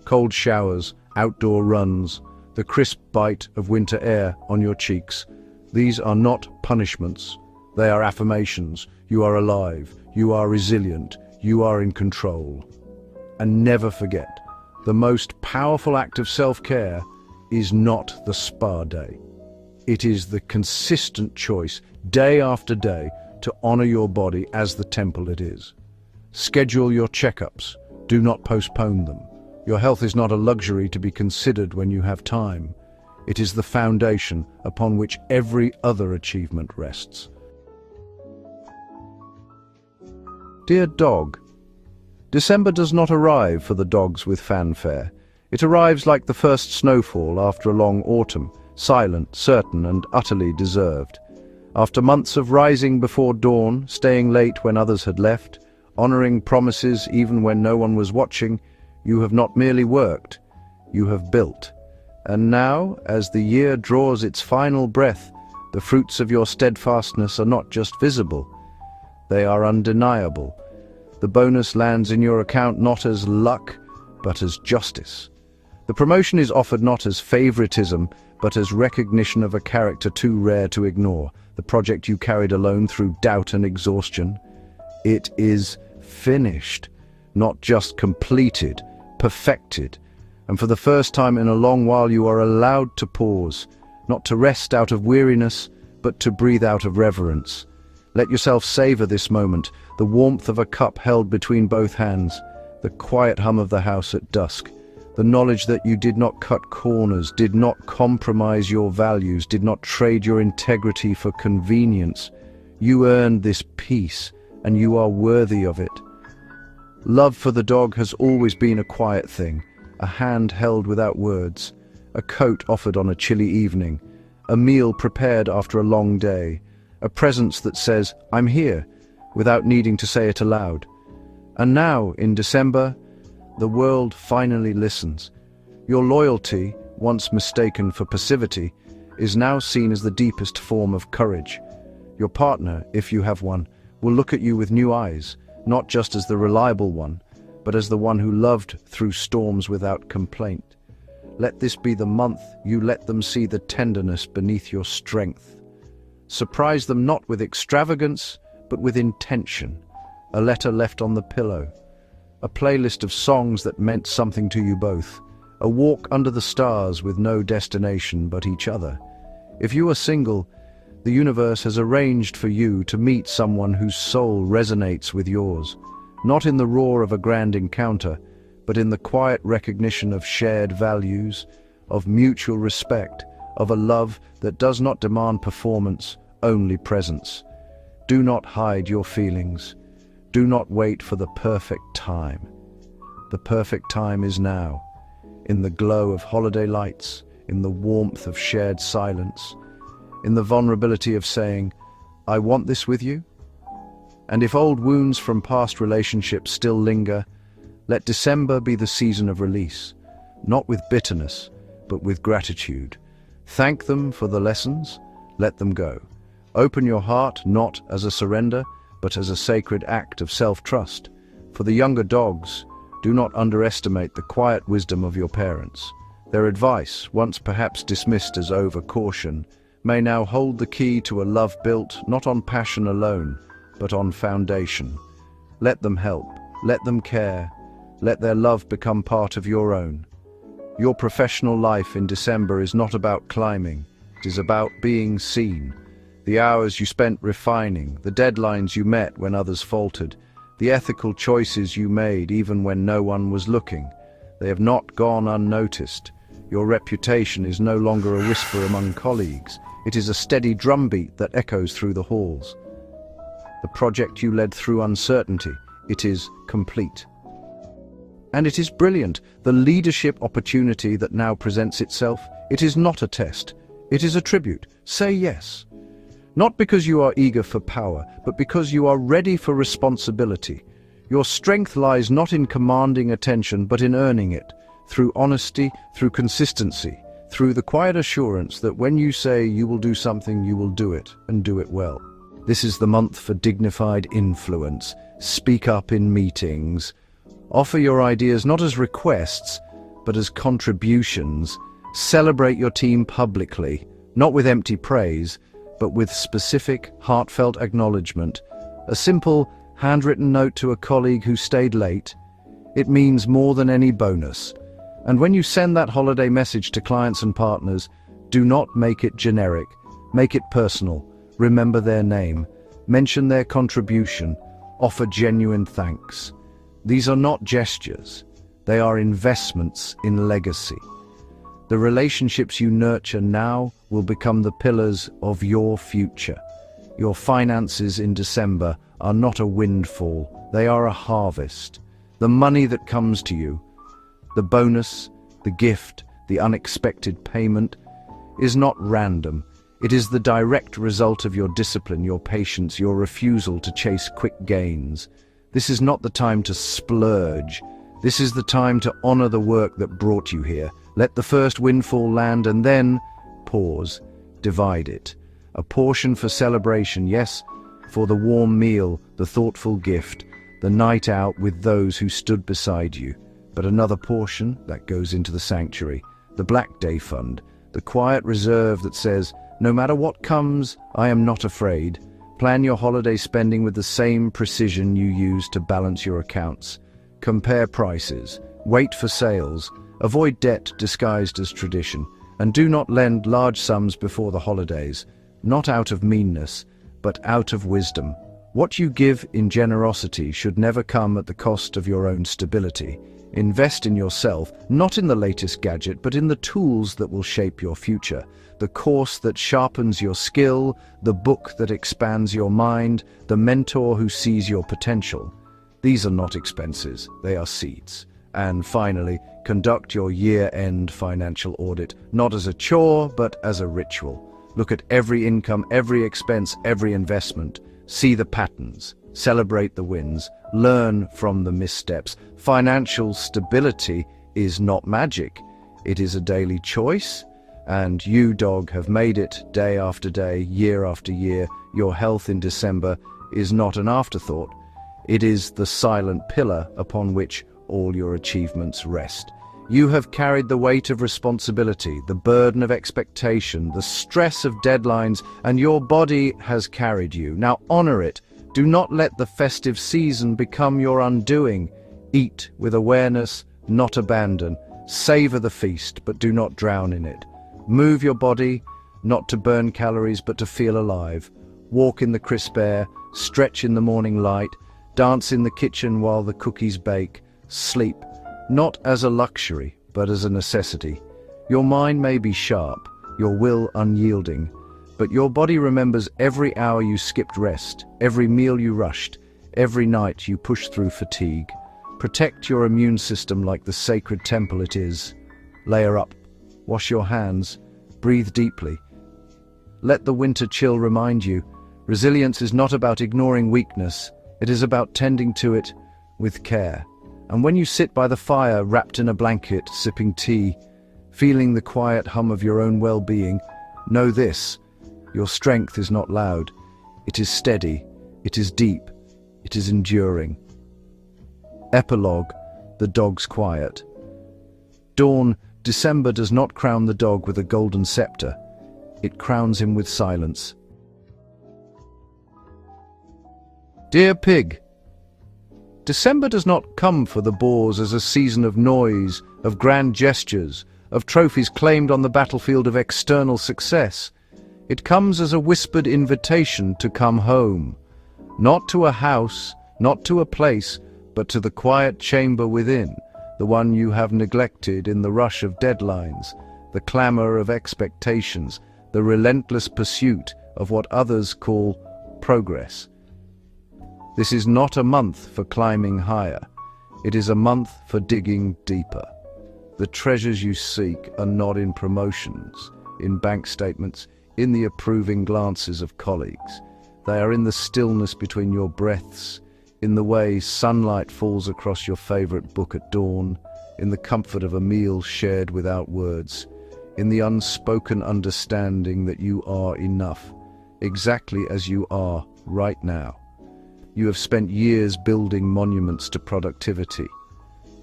Cold showers, outdoor runs, the crisp bite of winter air on your cheeks. These are not punishments. They are affirmations. You are alive. You are resilient. You are in control. And never forget, the most powerful act of self-care is not the spa day. It is the consistent choice, day after day, to honor your body as the temple it is. Schedule your checkups. Do not postpone them. Your health is not a luxury to be considered when you have time. It is the foundation upon which every other achievement rests. Dear dog, December does not arrive for the dogs with fanfare. It arrives like the first snowfall after a long autumn, silent, certain, and utterly deserved. After months of rising before dawn, staying late when others had left, honoring promises even when no one was watching, you have not merely worked, you have built. And now, as the year draws its final breath, the fruits of your steadfastness are not just visible, they are undeniable. The bonus lands in your account not as luck, but as justice. The promotion is offered not as favoritism, but as recognition of a character too rare to ignore, the project you carried alone through doubt and exhaustion. It is finished, not just completed, perfected. And for the first time in a long while you are allowed to pause, not to rest out of weariness, but to breathe out of reverence. Let yourself savor this moment, the warmth of a cup held between both hands, the quiet hum of the house at dusk, the knowledge that you did not cut corners, did not compromise your values, did not trade your integrity for convenience. You earned this peace, and you are worthy of it. Love for the dog has always been a quiet thing, a hand held without words, a coat offered on a chilly evening, a meal prepared after a long day, a presence that says, "I'm here," without needing to say it aloud. And now, in December, the world finally listens. Your loyalty, once mistaken for passivity, is now seen as the deepest form of courage. Your partner, if you have one, will look at you with new eyes, not just as the reliable one, but as the one who loved through storms without complaint. Let this be the month you let them see the tenderness beneath your strength. Surprise them not with extravagance, but with intention. A letter left on the pillow, a playlist of songs that meant something to you both, a walk under the stars with no destination but each other. If you are single, the universe has arranged for you to meet someone whose soul resonates with yours, not in the roar of a grand encounter, but in the quiet recognition of shared values, of mutual respect, of a love that does not demand performance, only presence. Do not hide your feelings. Do not wait for the perfect time. The perfect time is now, in the glow of holiday lights, in the warmth of shared silence, in the vulnerability of saying, "I want this with you." And if old wounds from past relationships still linger, let December be the season of release, not with bitterness, but with gratitude. Thank them for the lessons, let them go. Open your heart not as a surrender, but as a sacred act of self-trust. For the younger dogs, do not underestimate the quiet wisdom of your parents. Their advice, once perhaps dismissed as over-caution, may now hold the key to a love built not on passion alone, but on foundation. Let them help, let them care, let their love become part of your own. Your professional life in December is not about climbing, it is about being seen. The hours you spent refining, the deadlines you met when others faltered, the ethical choices you made even when no one was looking, they have not gone unnoticed. Your reputation is no longer a whisper among colleagues, it is a steady drumbeat that echoes through the halls. The project you led through uncertainty, it is complete. And it is brilliant, the leadership opportunity that now presents itself. It is not a test, it is a tribute. Say yes. Not because you are eager for power, but because you are ready for responsibility. Your strength lies not in commanding attention, but in earning it, through honesty, through consistency, through the quiet assurance that when you say you will do something, you will do it, and do it well. This is the month for dignified influence. Speak up in meetings. Offer your ideas not as requests, but as contributions. Celebrate your team publicly, not with empty praise, but with specific, heartfelt acknowledgement. A simple, handwritten note to a colleague who stayed late. It means more than any bonus. And when you send that holiday message to clients and partners, do not make it generic. Make it personal. Remember their name. Mention their contribution. Offer genuine thanks. These are not gestures. They are investments in legacy. The relationships you nurture now will become the pillars of your future. Your finances in December are not a windfall, they are a harvest. The money that comes to you, the bonus, the gift, the unexpected payment, is not random. It is the direct result of your discipline, your patience, your refusal to chase quick gains. This is not the time to splurge. This is the time to honor the work that brought you here. Let the first windfall land and then pause, divide it. A portion for celebration, yes, for the warm meal, the thoughtful gift, the night out with those who stood beside you. But another portion that goes into the sanctuary, the Black Day Fund, the quiet reserve that says, no matter what comes, I am not afraid. Plan your holiday spending with the same precision you use to balance your accounts. Compare prices, wait for sales, avoid debt disguised as tradition, and do not lend large sums before the holidays, not out of meanness, but out of wisdom. What you give in generosity should never come at the cost of your own stability. Invest in yourself, not in the latest gadget, but in the tools that will shape your future. The course that sharpens your skill, the book that expands your mind, the mentor who sees your potential. These are not expenses, they are seeds. And finally, conduct your year-end financial audit, not as a chore, but as a ritual. Look at every income, every expense, every investment. See the patterns, celebrate the wins, learn from the missteps. Financial stability is not magic. It is a daily choice, and you, dog, have made it day after day, year after year. Your health in December is not an afterthought. It is the silent pillar upon which all your achievements rest. You have carried the weight of responsibility, the burden of expectation, the stress of deadlines, and your body has carried you. Now honor it. Do not let the festive season become your undoing. Eat with awareness, not abandon. Savor the feast, but do not drown in it. Move your body, not to burn calories, but to feel alive. Walk in the crisp air, stretch in the morning light, dance in the kitchen while the cookies bake. Sleep, not as a luxury, but as a necessity. Your mind may be sharp, your will unyielding, but your body remembers every hour you skipped rest, every meal you rushed, every night you pushed through fatigue. Protect your immune system like the sacred temple it is. Layer up, wash your hands, breathe deeply. Let the winter chill remind you, resilience is not about ignoring weakness, it is about tending to it with care. And when you sit by the fire, wrapped in a blanket, sipping tea, feeling the quiet hum of your own well-being, know this: your strength is not loud. It is steady, it is deep, it is enduring. Epilogue: the dog's quiet. Dawn: December does not crown the dog with a golden scepter. It crowns him with silence. Dear Pig, December does not come for the boars as a season of noise, of grand gestures, of trophies claimed on the battlefield of external success. It comes as a whispered invitation to come home. Not to a house, not to a place, but to the quiet chamber within, the one you have neglected in the rush of deadlines, the clamor of expectations, the relentless pursuit of what others call progress. This is not a month for climbing higher. It is a month for digging deeper. The treasures you seek are not in promotions, in bank statements, in the approving glances of colleagues. They are in the stillness between your breaths, in the way sunlight falls across your favorite book at dawn, in the comfort of a meal shared without words, in the unspoken understanding that you are enough, exactly as you are right now. You have spent years building monuments to productivity.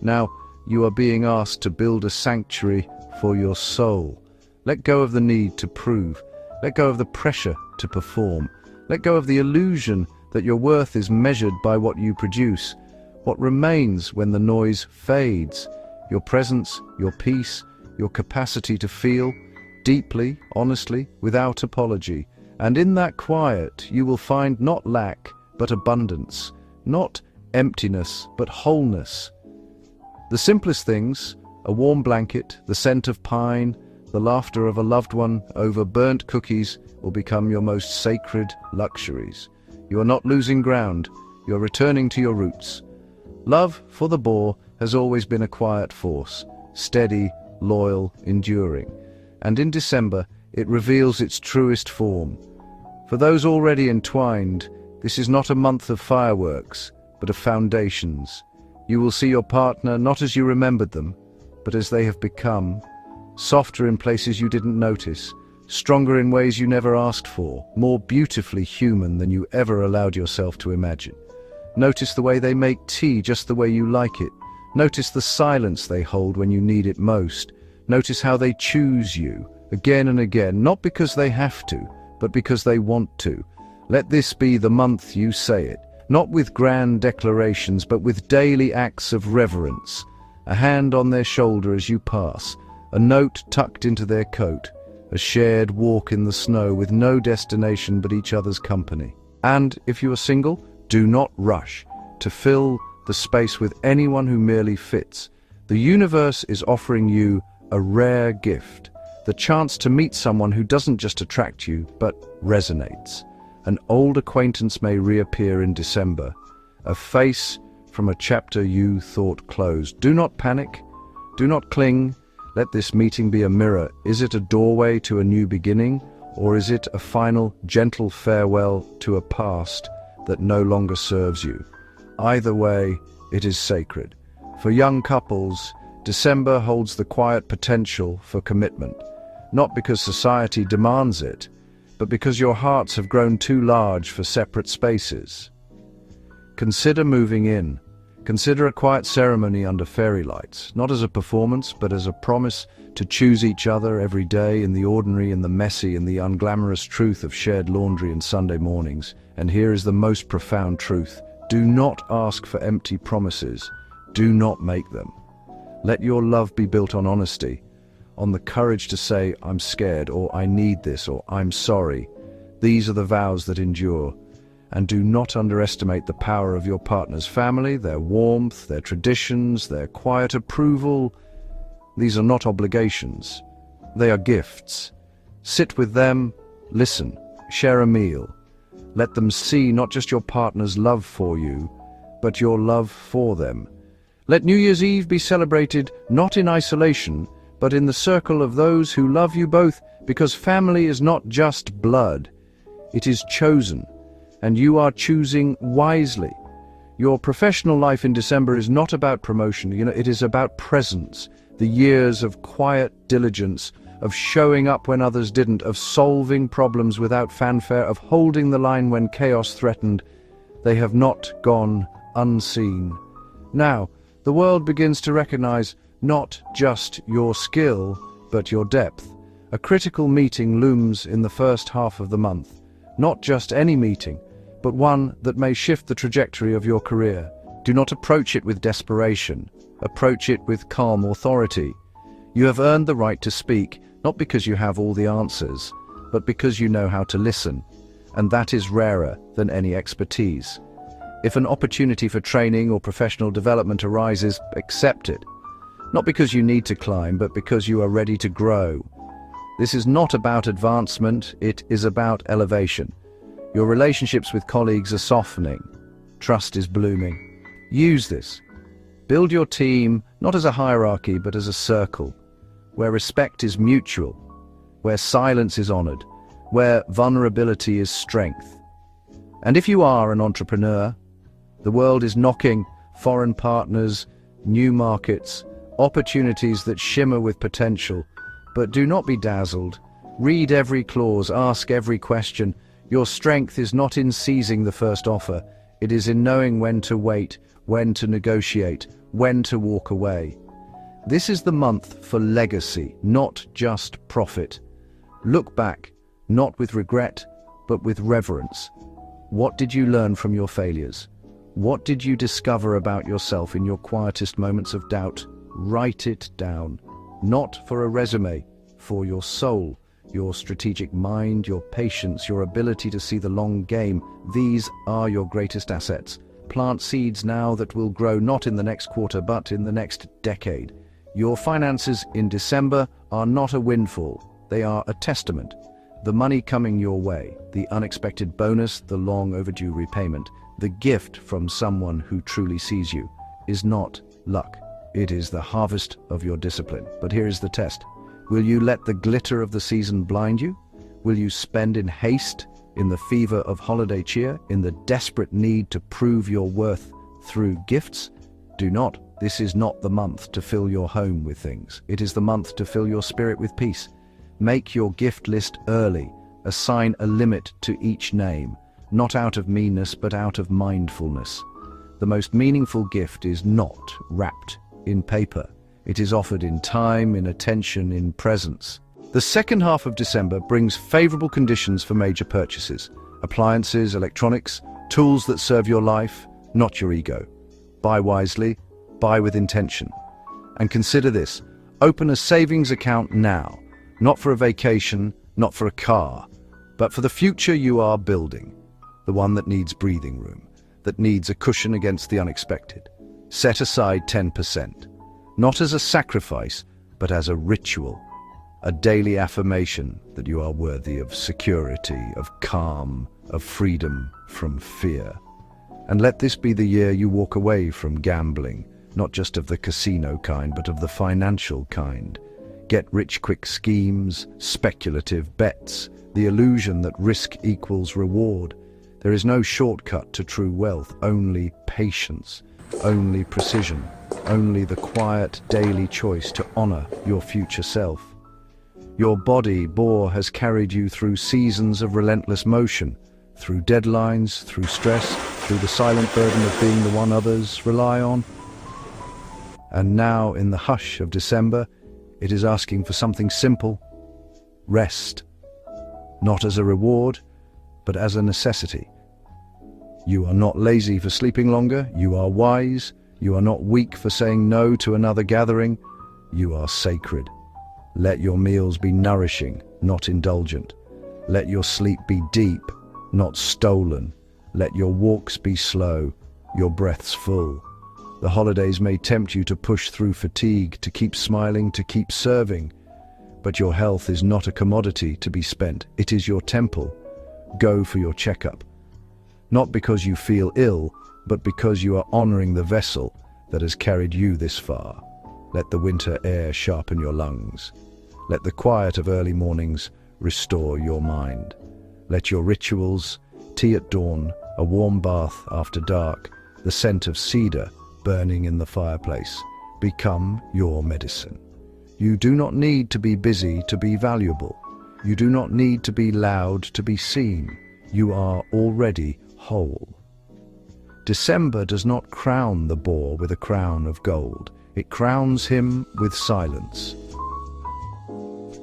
Now, you are being asked to build a sanctuary for your soul. Let go of the need to prove. Let go of the pressure to perform. Let go of the illusion that your worth is measured by what you produce. What remains when the noise fades? Your presence, your peace, your capacity to feel deeply, honestly, without apology. And in that quiet, you will find not lack, but abundance, not emptiness, but wholeness. The simplest things, a warm blanket, the scent of pine, the laughter of a loved one over burnt cookies, will become your most sacred luxuries. You are not losing ground, you are returning to your roots. Love for the boar has always been a quiet force, steady, loyal, enduring. And in December, it reveals its truest form. For those already entwined, this is not a month of fireworks, but of foundations. You will see your partner not as you remembered them, but as they have become, softer in places you didn't notice, stronger in ways you never asked for, more beautifully human than you ever allowed yourself to imagine. Notice the way they make tea just the way you like it. Notice the silence they hold when you need it most. Notice how they choose you, again and again, not because they have to, but because they want to. Let this be the month you say it, not with grand declarations, but with daily acts of reverence. A hand on their shoulder as you pass, a note tucked into their coat, a shared walk in the snow with no destination but each other's company. And if you are single, do not rush to fill the space with anyone who merely fits. The universe is offering you a rare gift, the chance to meet someone who doesn't just attract you, but resonates. An old acquaintance may reappear in December, a face from a chapter you thought closed. Do not panic, do not cling. Let this meeting be a mirror. Is it a doorway to a new beginning, or is it a final, gentle farewell to a past that no longer serves you? Either way, it is sacred. For young couples, December holds the quiet potential for commitment, not because society demands it, but because your hearts have grown too large for separate spaces. Consider moving in. Consider a quiet ceremony under fairy lights, not as a performance, but as a promise to choose each other every day in the ordinary, in the messy, in the unglamorous truth of shared laundry and Sunday mornings. And here is the most profound truth. Do not ask for empty promises. Do not make them. Let your love be built on honesty, on the courage to say, I'm scared, or I need this, or I'm sorry. These are the vows that endure. And do not underestimate the power of your partner's family, their warmth, their traditions, their quiet approval. These are not obligations. They are gifts. Sit with them, listen, share a meal. Let them see not just your partner's love for you, but your love for them. Let New Year's Eve be celebrated not in isolation, but in the circle of those who love you both, because family is not just blood. It is chosen, and you are choosing wisely. Your professional life in December is not about promotion, it is about presence, the years of quiet diligence, of showing up when others didn't, of solving problems without fanfare, of holding the line when chaos threatened. They have not gone unseen. Now, the world begins to recognize not just your skill, but your depth. A critical meeting looms in the first half of the month. Not just any meeting, but one that may shift the trajectory of your career. Do not approach it with desperation. Approach it with calm authority. You have earned the right to speak, not because you have all the answers, but because you know how to listen. And that is rarer than any expertise. If an opportunity for training or professional development arises, accept it. Not because you need to climb, but because you are ready to grow. This is not about advancement, it is about elevation. Your relationships with colleagues are softening. Trust is blooming. Use this. Build your team not as a hierarchy, but as a circle, where respect is mutual, where silence is honored, where vulnerability is strength. And if you are an entrepreneur, the world is knocking, foreign partners, new markets, opportunities that shimmer with potential. But do not be dazzled. Read every clause, ask every question. Your strength is not in seizing the first offer. It is in knowing when to wait, when to negotiate, when to walk away. This is the month for legacy, not just profit. Look back, not with regret, but with reverence. What did you learn from your failures? What did you discover about yourself in your quietest moments of doubt? Write it down. Not for a resume, for your soul, your strategic mind, your patience, your ability to see the long game. These are your greatest assets. Plant seeds now that will grow not in the next quarter, but in the next decade. Your finances in December are not a windfall. They are a testament. The money coming your way, the unexpected bonus, the long overdue repayment, the gift from someone who truly sees you, is not luck. It is the harvest of your discipline. But here is the test. Will you let the glitter of the season blind you? Will you spend in haste, in the fever of holiday cheer, in the desperate need to prove your worth through gifts? Do not. This is not the month to fill your home with things. It is the month to fill your spirit with peace. Make your gift list early. Assign a limit to each name, not out of meanness, but out of mindfulness. The most meaningful gift is not wrapped in paper. It is offered in time, in attention, in presence. The second half of December brings favorable conditions for major purchases. Appliances, electronics, tools that serve your life, not your ego. Buy wisely, buy with intention. And consider this, open a savings account now, not for a vacation, not for a car, but for the future you are building. The one that needs breathing room, that needs a cushion against the unexpected. Set aside 10%, not as a sacrifice, but as a ritual, a daily affirmation that you are worthy of security, of calm, of freedom from fear. And let this be the year you walk away from gambling, not just of the casino kind, but of the financial kind. Get-rich-quick schemes, speculative bets, the illusion that risk equals reward. There is no shortcut to true wealth, only patience, only precision, only the quiet daily choice to honor your future self. Your body, Boar, has carried you through seasons of relentless motion, through deadlines, through stress, through the silent burden of being the one others rely on. And now, in the hush of December, it is asking for something simple: rest. Not as a reward, but as a necessity. You are not lazy for sleeping longer, you are wise, You are not weak for saying no to another gathering. You are sacred. Let your meals be nourishing, not indulgent. Let your sleep be deep, not stolen. Let your walks be slow, your breaths full. The holidays may tempt you to push through fatigue, to keep smiling, to keep serving. But your health is not a commodity to be spent. It is your temple. Go for your checkup. Not because you feel ill, but because you are honoring the vessel that has carried you this far. Let the winter air sharpen your lungs. Let the quiet of early mornings restore your mind. Let your rituals, tea at dawn, a warm bath after dark, the scent of cedar burning in the fireplace, become your medicine. You do not need to be busy to be valuable. You do not need to be loud to be seen. You are already whole. December does not crown the boar with a crown of gold. It crowns him with silence.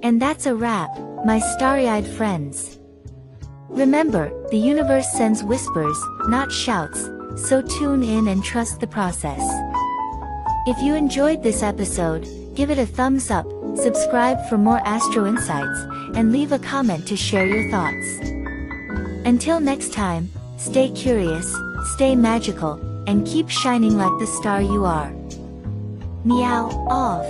And that's a wrap, my starry-eyed friends. Remember, the universe sends whispers, not shouts, so tune in and trust the process. If you enjoyed this episode, give it a thumbs up, subscribe for more astro insights, and leave a comment to share your thoughts. Until next time, stay curious, stay magical, and keep shining like the star you are. Meow off.